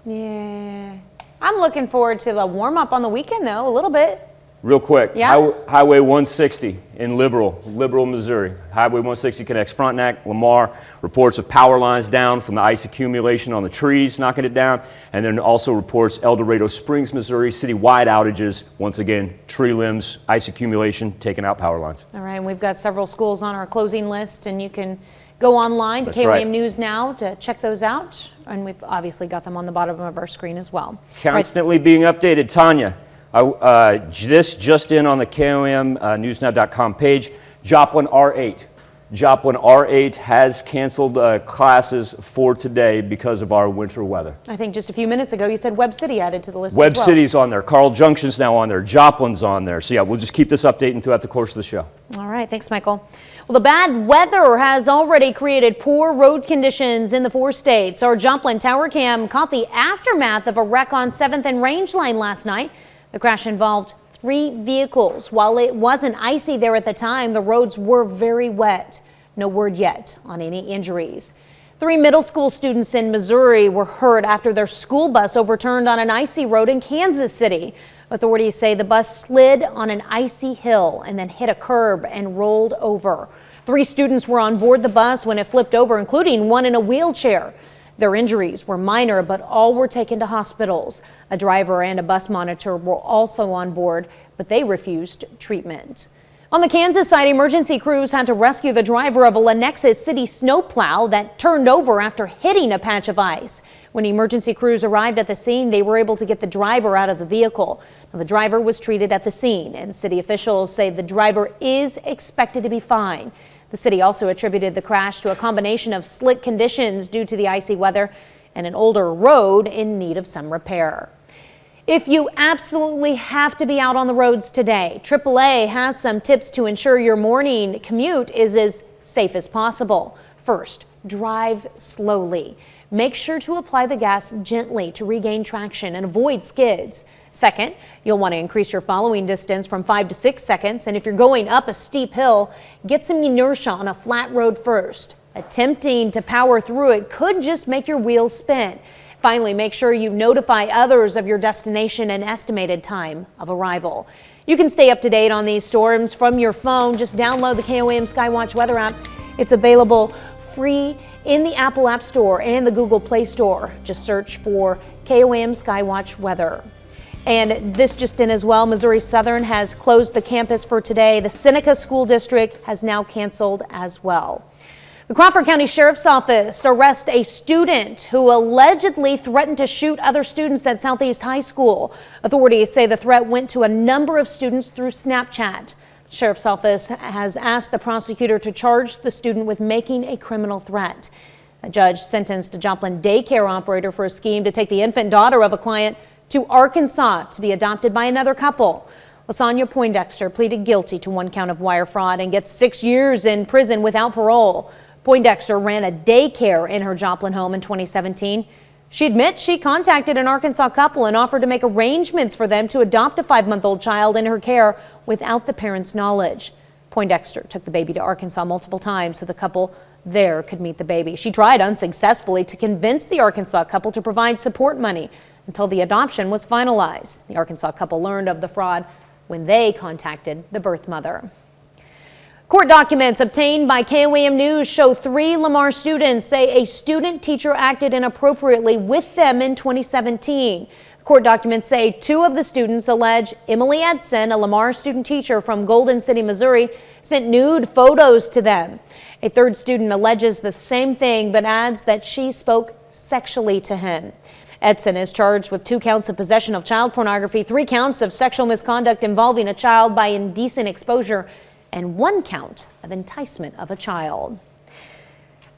Yeah. I'm looking forward to the warm-up on the weekend, though, a little bit. Real quick, Yeah? Highway 160 in Liberal, Missouri. Highway 160 connects Frontenac, Lamar. Reports of power lines down from the ice accumulation on the trees, knocking it down. And then also reports El Dorado Springs, Missouri, citywide outages. Once again, tree limbs, ice accumulation, taking out power lines. All right, and we've got several schools on our closing list, and you can go online to That's KOAM right. News Now to check those out. And we've obviously got them on the bottom of our screen as well. Constantly being updated. Tanya, this just in on the KOAMnewsnow.com page. Joplin R8. Joplin R8 has canceled classes for today because of our winter weather. I think just a few minutes ago you said Webb City added to the list Webb as well. City's on there. Carl Junction's now on there. Joplin's on there. So yeah, we'll just keep this updating throughout the course of the show. All right, thanks, Michael. Well, the bad weather has already created poor road conditions in the 4 states. Our Joplin Tower Cam caught the aftermath of a wreck on 7th and Range Line last night. The crash involved 3 vehicles. While it wasn't icy there at the time, the roads were very wet. No word yet on any injuries. 3 middle school students in Missouri were hurt after their school bus overturned on an icy road in Kansas City. Authorities say the bus slid on an icy hill and then hit a curb and rolled over. 3 students were on board the bus when it flipped over, including one in a wheelchair. Their injuries were minor, but all were taken to hospitals. A driver and a bus monitor were also on board, but they refused treatment. On the Kansas side, emergency crews had to rescue the driver of a Lenexa City snowplow that turned over after hitting a patch of ice. When emergency crews arrived at the scene, they were able to get the driver out of the vehicle. Now, the driver was treated at the scene, and city officials say the driver is expected to be fine. The city also attributed the crash to a combination of slick conditions due to the icy weather and an older road in need of some repair. If you absolutely have to be out on the roads today, AAA has some tips to ensure your morning commute is as safe as possible. First, drive slowly. Make sure to apply the gas gently to regain traction and avoid skids. Second, you'll want to increase your following distance from 5 to 6 seconds. And if you're going up a steep hill, get some inertia on a flat road first. Attempting to power through it could just make your wheels spin. Finally, make sure you notify others of your destination and estimated time of arrival. You can stay up to date on these storms from your phone. Just download the KOAM Skywatch weather app. It's available free in the Apple App Store and the Google Play Store. Just search for KOAM Skywatch weather. And this just in as well, Missouri Southern has closed the campus for today. The Seneca School District has now canceled as well. The Crawford County Sheriff's Office arrests a student who allegedly threatened to shoot other students at Southeast High School. Authorities say the threat went to a number of students through Snapchat. The Sheriff's Office has asked the prosecutor to charge the student with making a criminal threat. A judge sentenced a Joplin daycare operator for a scheme to take the infant daughter of a client to Arkansas to be adopted by another couple. Lasagna Poindexter pleaded guilty to 1 count of wire fraud and gets 6 years in prison without parole. Poindexter ran a daycare in her Joplin home in 2017. She admits she contacted an Arkansas couple and offered to make arrangements for them to adopt a 5-month-old child in her care without the parents' knowledge. Poindexter took the baby to Arkansas multiple times so the couple there could meet the baby. She tried unsuccessfully to convince the Arkansas couple to provide support money until the adoption was finalized. The Arkansas couple learned of the fraud when they contacted the birth mother. Court documents obtained by KOAM News show 3 Lamar students say a student teacher acted inappropriately with them in 2017. Court documents say 2 of the students allege Emily Edson, a Lamar student teacher from Golden City, Missouri, sent nude photos to them. A 3rd student alleges the same thing but adds that she spoke sexually to him. Edson is charged with 2 counts of possession of child pornography, 3 counts of sexual misconduct involving a child by indecent exposure, and 1 count of enticement of a child.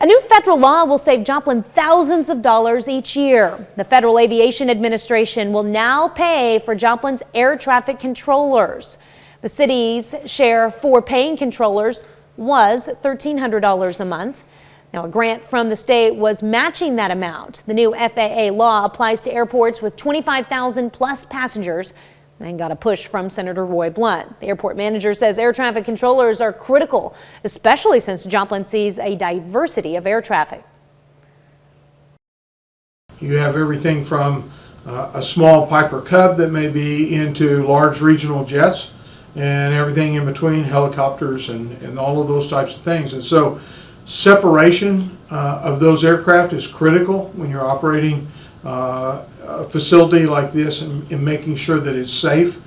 A new federal law will save Joplin thousands of dollars each year. The Federal Aviation Administration will now pay for Joplin's air traffic controllers. The city's share for paying controllers was $1,300 a month. Now, a grant from the state was matching that amount. The new FAA law applies to airports with 25,000 plus passengers and got a push from Senator Roy Blunt. The airport manager says air traffic controllers are critical, especially since Joplin sees a diversity of air traffic. You have everything from a small Piper Cub that may be into large regional jets and everything in between, helicopters and all of those types of things. And so separation of those aircraft is critical when you're operating a facility like this and making sure that it's safe.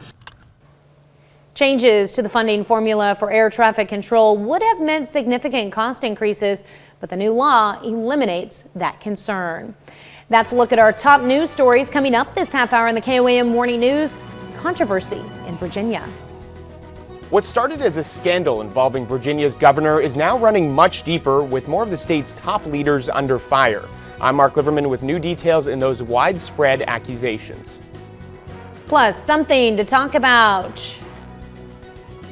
Changes to the funding formula for air traffic control would have meant significant cost increases, but the new law eliminates that concern. That's a look at our top news stories coming up this half hour in the KOAM Morning News. Controversy in Virginia. What started as a scandal involving Virginia's governor is now running much deeper, with more of the state's top leaders under fire. I'm Mark Liverman with new details in those widespread accusations. Plus, something to talk about.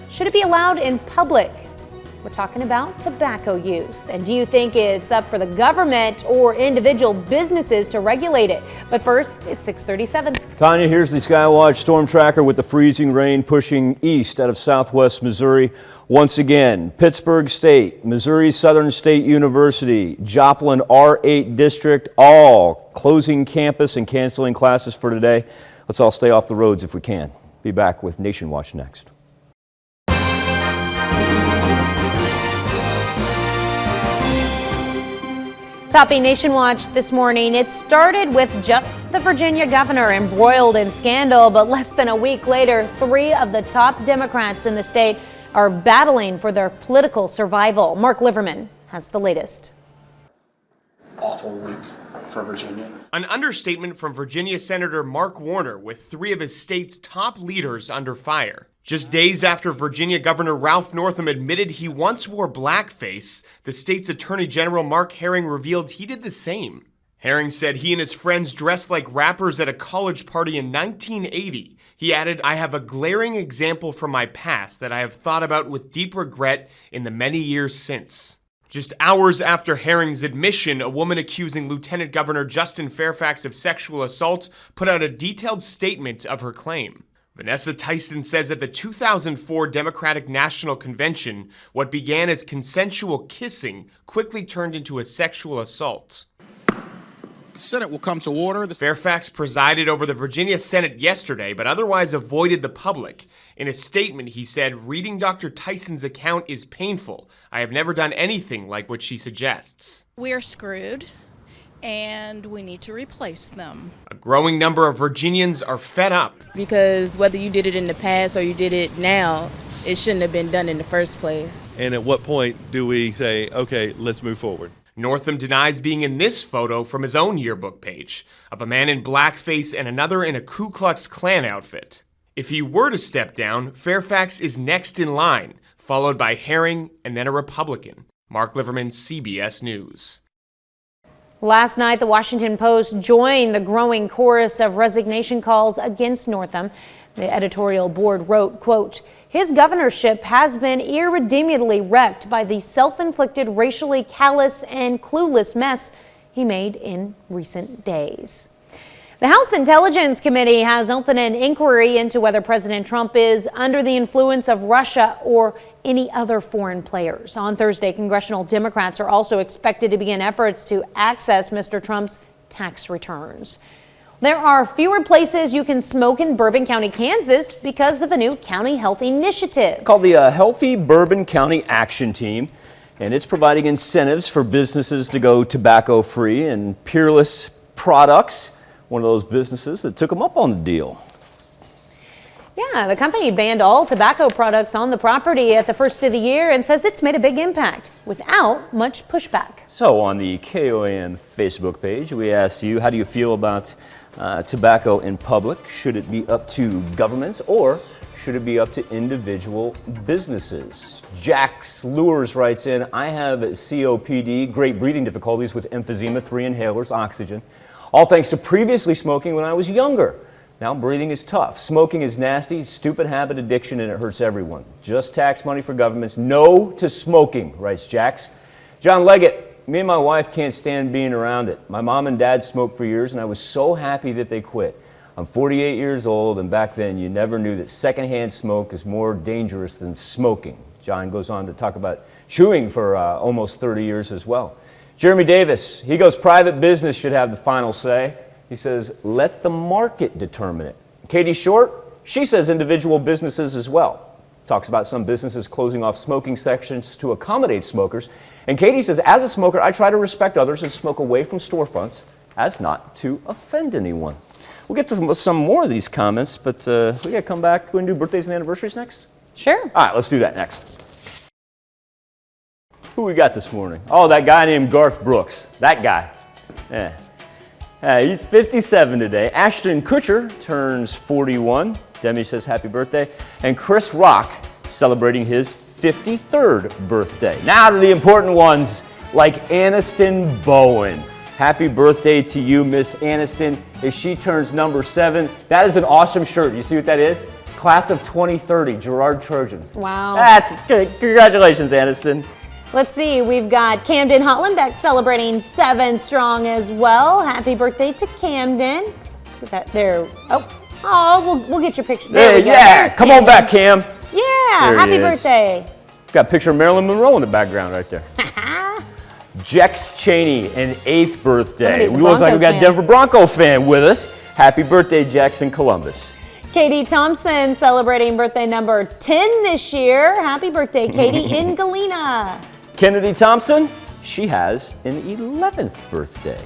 Should it be allowed in public? We're talking about tobacco use. And do you think it's up for the government or individual businesses to regulate it? But first, it's 6:37. Tanya, here's the Skywatch storm tracker with the freezing rain pushing east out of southwest Missouri. Once again, Pittsburgh State, Missouri Southern State University, Joplin R8 District, all closing campus and canceling classes for today. Let's all stay off the roads if we can. Be back with Nation Watch next. Topping Nation Watch this morning, it started with just the Virginia governor embroiled in scandal, but less than a week later, 3 of the top Democrats in the state are battling for their political survival. Mark Liverman has the latest. Awful week for Virginia. An understatement from Virginia Senator Mark Warner, with 3 of his state's top leaders under fire. Just days after Virginia Governor Ralph Northam admitted he once wore blackface, the state's Attorney General Mark Herring revealed he did the same. Herring said he and his friends dressed like rappers at a college party in 1980. He added, "I have a glaring example from my past that I have thought about with deep regret in the many years since." Just hours after Herring's admission, a woman accusing Lieutenant Governor Justin Fairfax of sexual assault put out a detailed statement of her claim. Vanessa Tyson says at the 2004 Democratic National Convention, what began as consensual kissing quickly turned into a sexual assault. The Senate will come to order. Fairfax presided over the Virginia Senate yesterday, but otherwise avoided the public. In a statement, he said, "Reading Dr. Tyson's account is painful. I have never done anything like what she suggests." We're screwed, and we need to replace them. A growing number of Virginians are fed up. Because whether you did it in the past or you did it now, it shouldn't have been done in the first place. And at what point do we say, okay, let's move forward? Northam denies being in this photo from his own yearbook page of a man in blackface and another in a Ku Klux Klan outfit. If he were to step down, Fairfax is next in line, followed by Herring and then a Republican. Mark Liverman, CBS News. Last night, the Washington Post joined the growing chorus of resignation calls against Northam. The editorial board wrote, quote, "His governorship has been irredeemably wrecked by the self-inflicted, racially callous and clueless mess he made in recent days." The House Intelligence Committee has opened an inquiry into whether President Trump is under the influence of Russia or any other foreign players. On Thursday, congressional Democrats are also expected to begin efforts to access Mr. Trump's tax returns. There are fewer places you can smoke in Bourbon County, Kansas because of a new county health initiative called the Healthy Bourbon County Action Team, and it's providing incentives for businesses to go tobacco-free, and Peerless Products, one of those businesses that took them up on the deal. Yeah, the company banned all tobacco products on the property at the first of the year and says it's made a big impact without much pushback. So on the KOAM Facebook page, we asked you, how do you feel about tobacco in public? Should it be up to governments or should it be up to individual businesses? Jax Lures writes in, I have COPD, great breathing difficulties with emphysema, 3 inhalers, oxygen. All thanks to previously smoking when I was younger. Now breathing is tough. Smoking is nasty, stupid habit addiction, and it hurts everyone. Just tax money for governments. No to smoking, writes Jax. John Leggett, me and my wife can't stand being around it. My mom and dad smoked for years, and I was so happy that they quit. I'm 48 years old, and back then you never knew that secondhand smoke is more dangerous than smoking. John goes on to talk about chewing for almost 30 years as well. Jeremy Davis, he goes, private business should have the final say. He says, let the market determine it. Katie Short, she says individual businesses as well. Talks about some businesses closing off smoking sections to accommodate smokers. And Katie says, as a smoker, I try to respect others and smoke away from storefronts as not to offend anyone. We'll get to some more of these comments, but we got to come back. We're going to do birthdays and anniversaries next? Sure. All right, let's do that next. Who we got this morning? Oh, that guy named Garth Brooks. That guy. Yeah. He's 57 today. Ashton Kutcher turns 41. Demi says happy birthday. And Chris Rock celebrating his 53rd birthday. Now to the important ones like Aniston Bowen. Happy birthday to you, Miss Aniston, as she turns number 7. That is an awesome shirt. You see what that is? Class of 2030, Gerard Trojans. Wow. That's good. Congratulations, Aniston. Let's see, we've got Camden Hollenbeck celebrating 7 strong as well. Happy birthday to Camden. Put that there. We'll get your picture. There we go. Yeah, There's come Camden. on back, Cam. Yeah, There he happy is. birthday. Got a picture of Marilyn Monroe in the background right there. Jex Cheney, an 8th birthday. Somebody's a Looks like we Broncos got fan. Denver Bronco fan with us. Happy birthday, Jex in Columbus. Katie Thompson celebrating birthday number 10 this year. Happy birthday, Katie in Galena. Kennedy Thompson, she has an 11th birthday.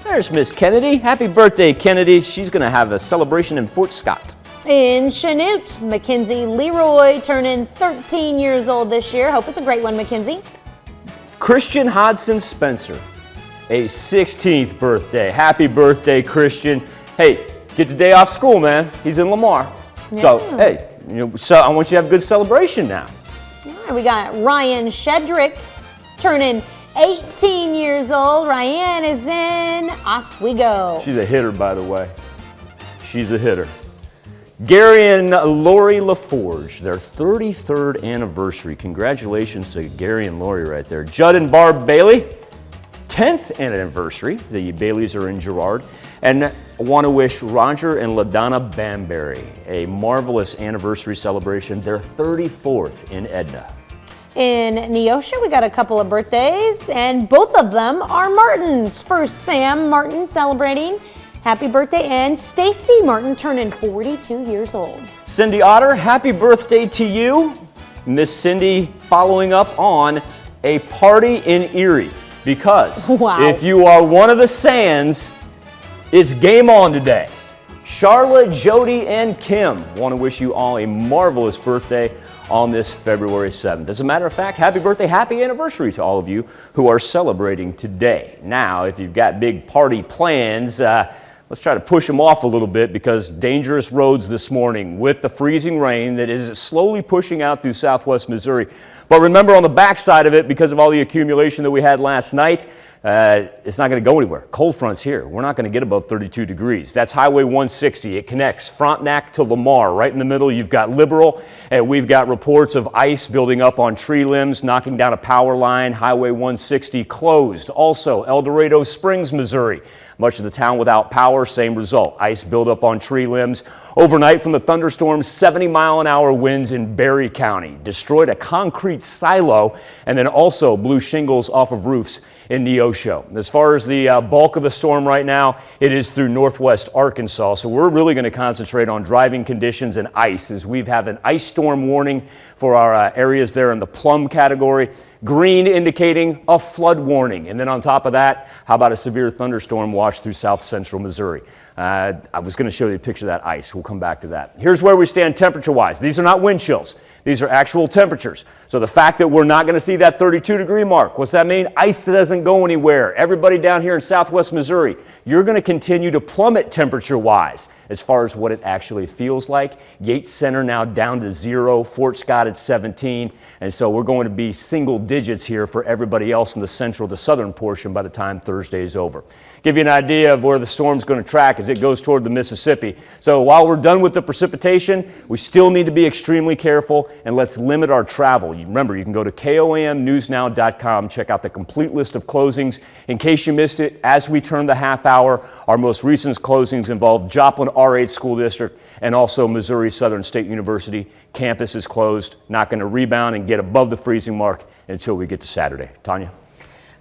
There's Miss Kennedy. Happy birthday, Kennedy. She's going to have a celebration in Fort Scott. In Chanute, Mackenzie Leroy turning 13 years old this year. Hope it's a great one, Mackenzie. Christian Hodson Spencer, a 16th birthday. Happy birthday, Christian. Hey, get the day off school, man. He's in Lamar. Yeah. So, hey, so I want you to have a good celebration now. All right, we got Ryan Shedrick turning 18 years old. Ryan is in Oswego. She's a hitter, by the way. She's a hitter. Gary and Lori LaForge, their 33rd anniversary. Congratulations to Gary and Lori right there. Judd and Barb Bailey, 10th anniversary. The Baileys are in Girard. And I want to wish Roger and LaDonna Bamberry a marvelous anniversary celebration, their 34th in Edna. In Neosha, we got a couple of birthdays, and both of them are Martins. First, Sam Martin celebrating happy birthday, and Stacy Martin turning 42 years old. Cindy Otter, happy birthday to you. Miss Cindy following up on a party in Erie, because if you are one of the Sands, it's game on today. Charlotte, Jody, and Kim want to wish you all a marvelous birthday on this February 7th. As a matter of fact, happy birthday, happy anniversary to all of you who are celebrating today. Now, if you've got big party plans, let's try to push them off a little bit, because dangerous roads this morning with the freezing rain that is slowly pushing out through southwest Missouri. But remember, on the backside of it, because of all the accumulation that we had last night, it's not going to go anywhere. Cold front's here. We're not going to get above 32 degrees. That's Highway 160. It connects Frontenac to Lamar. Right in the middle, you've got Liberal, and we've got reports of ice building up on tree limbs, knocking down a power line. Highway 160 closed. Also, El Dorado Springs, Missouri. Much of the town without power, same result. Ice buildup on tree limbs. Overnight from the thunderstorms, 70-mile-an-hour winds in Berry County. Destroyed a concrete silo, and then also blew shingles off of roofs in Neosho. As far as the bulk of the storm right now, it is through northwest Arkansas. So we're really going to concentrate on driving conditions and ice, as we have an ice storm warning for our areas there in the plum category. Green indicating a flood warning. And then on top of that, how about a severe thunderstorm watch through south central Missouri? I was going to show you a picture of that ice. We'll come back to that. Here's where we stand temperature-wise. These are not wind chills. These are actual temperatures. So the fact that we're not going to see that 32-degree mark, what's that mean? Ice doesn't go anywhere. Everybody down here in southwest Missouri, you're going to continue to plummet temperature-wise as far as what it actually feels like. Yates Center now down to 0, Fort Scott at 17, and so we're going to be single digits here for everybody else in the central to southern portion by the time Thursday is over. Give you an idea of where the storm's going to track as it goes toward the Mississippi. So while we're done with the precipitation, we still need to be extremely careful, and let's limit our travel. Remember, you can go to KOAMnewsnow.com, check out the complete list of closings. In case you missed it, as we turn the half hour, our most recent closings involve Joplin R8 School District and also Missouri Southern State University. Campus is closed, not going to rebound and get above the freezing mark until we get to Saturday. Tanya?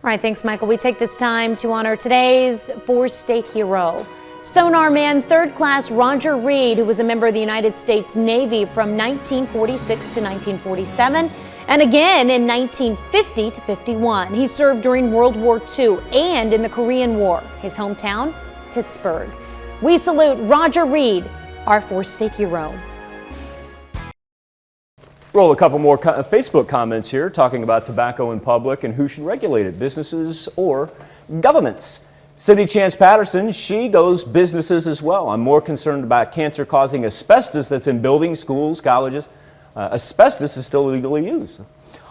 All right, thanks, Michael. We take this time to honor today's four-state hero. Sonar man third class Roger Reed, who was a member of the United States Navy from 1946 to 1947, and again in 1950 to 51. He served during World War II and in the Korean War. His hometown, Pittsburgh. We salute Roger Reed, our four-state hero. Roll a couple more Facebook comments here talking about tobacco in public and who should regulate it, businesses or governments. Cindy Chance Patterson, she goes businesses as well. I'm more concerned about cancer-causing asbestos that's in buildings, schools, colleges. Asbestos is still legally used.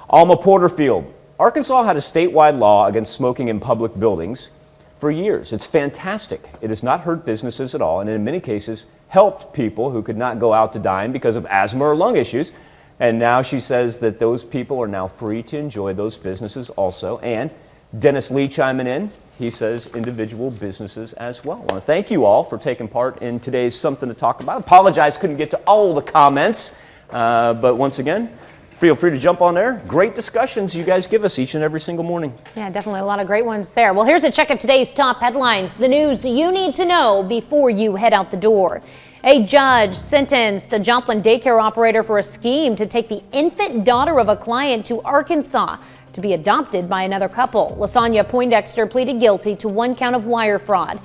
Alma Porterfield, Arkansas had a statewide law against smoking in public buildings for years. It's fantastic. It has not hurt businesses at all, and in many cases helped people who could not go out to dine because of asthma or lung issues. And now she says that those people are now free to enjoy those businesses also. And Dennis Lee chiming in. He says individual businesses as well. I want to thank you all for taking part in today's Something to Talk About. Apologize, couldn't get to all the comments, but once again, feel free to jump on there. Great discussions you guys give us each and every single morning. Yeah, definitely a lot of great ones there. Well, here's a check of today's top headlines, the news you need to know before you head out the door. A judge sentenced a Joplin daycare operator for a scheme to take the infant daughter of a client to Arkansas to be adopted by another couple. Lasagna Poindexter pleaded guilty to 1 count of wire fraud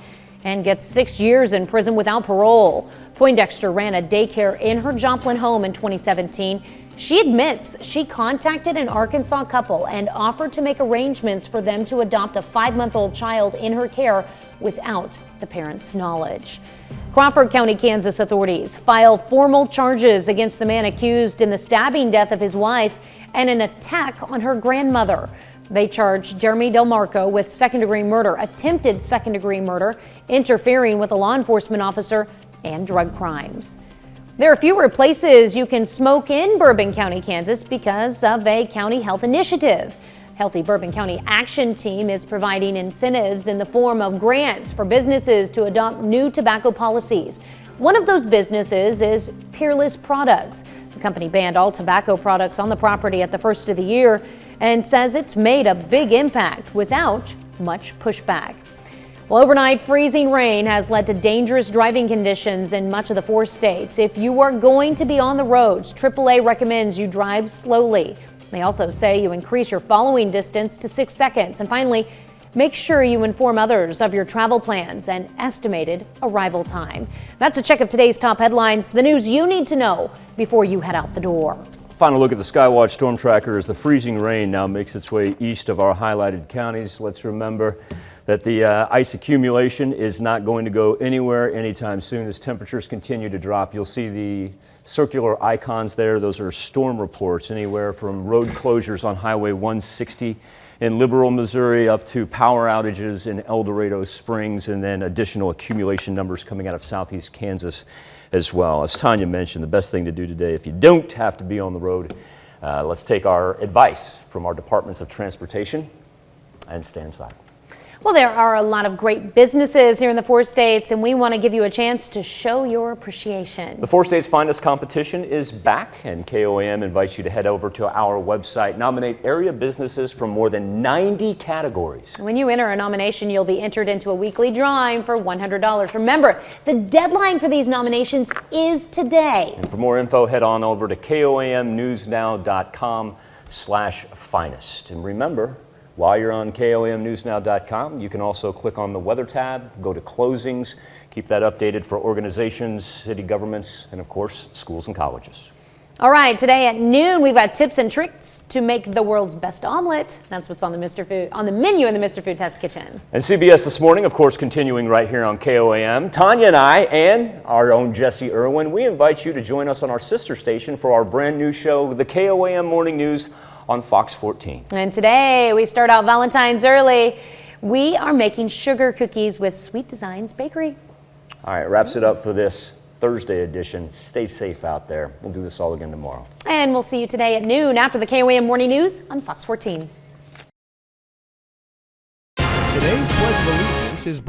and gets 6 years in prison without parole. Poindexter ran a daycare in her Joplin home in 2017. She admits she contacted an Arkansas couple and offered to make arrangements for them to adopt a 5-month-old child in her care without the parents' knowledge. Crawford County, Kansas authorities filed formal charges against the man accused in the stabbing death of his wife and an attack on her grandmother. They charged Jeremy Del Marco with second-degree murder, attempted second-degree murder, interfering with a law enforcement officer, and drug crimes. There are fewer places you can smoke in Bourbon County, Kansas because of a county health initiative. Healthy Bourbon County Action Team is providing incentives in the form of grants for businesses to adopt new tobacco policies. One of those businesses is Peerless Products. The company banned all tobacco products on the property at the first of the year and says it's made a big impact without much pushback. Well, overnight freezing rain has led to dangerous driving conditions in much of the 4 states. If you are going to be on the roads, AAA recommends you drive slowly. They also say you increase your following distance to 6 seconds. And finally, make sure you inform others of your travel plans and estimated arrival time. That's a check of today's top headlines, the news you need to know before you head out the door. Final look at the Skywatch Storm Tracker as the freezing rain now makes its way east of our highlighted counties. Let's remember that the ice accumulation is not going to go anywhere anytime soon as temperatures continue to drop. You'll see the circular icons there. Those are storm reports, anywhere from road closures on Highway 160 in Liberal, Missouri, up to power outages in El Dorado Springs, and then additional accumulation numbers coming out of southeast Kansas as well. As Tanya mentioned, the best thing to do today, if you don't have to be on the road, let's take our advice from our departments of transportation and stay inside. Well, there are a lot of great businesses here in the 4 states, and we want to give you a chance to show your appreciation. The 4 States Find Us competition is back, and KOAM invites you to head over to our website, nominate area businesses from more than 90 categories. When you enter a nomination, you'll be entered into a weekly drawing for $100. Remember, the deadline for these nominations is today. And for more info, head on over to KOAMnewsnow.com/finest. And remember, while you're on KOAMnewsnow.com, you can also click on the weather tab, go to closings, keep that updated for organizations, city governments, and of course, schools and colleges. All right, today at noon, we've got tips and tricks to make the world's best omelet. That's what's on the menu in the Mr. Food Test Kitchen. And CBS This Morning, of course, continuing right here on KOAM. Tanya and I, and our own Jesse Irwin, we invite you to join us on our sister station for our brand new show, the KOAM Morning News on Fox 14. And today we start out Valentine's early. We are making sugar cookies with Sweet Designs Bakery. All right, wraps it up for this Thursday edition. Stay safe out there. We'll do this all again tomorrow. And we'll see you today at noon after the KOAM Morning News on Fox 14.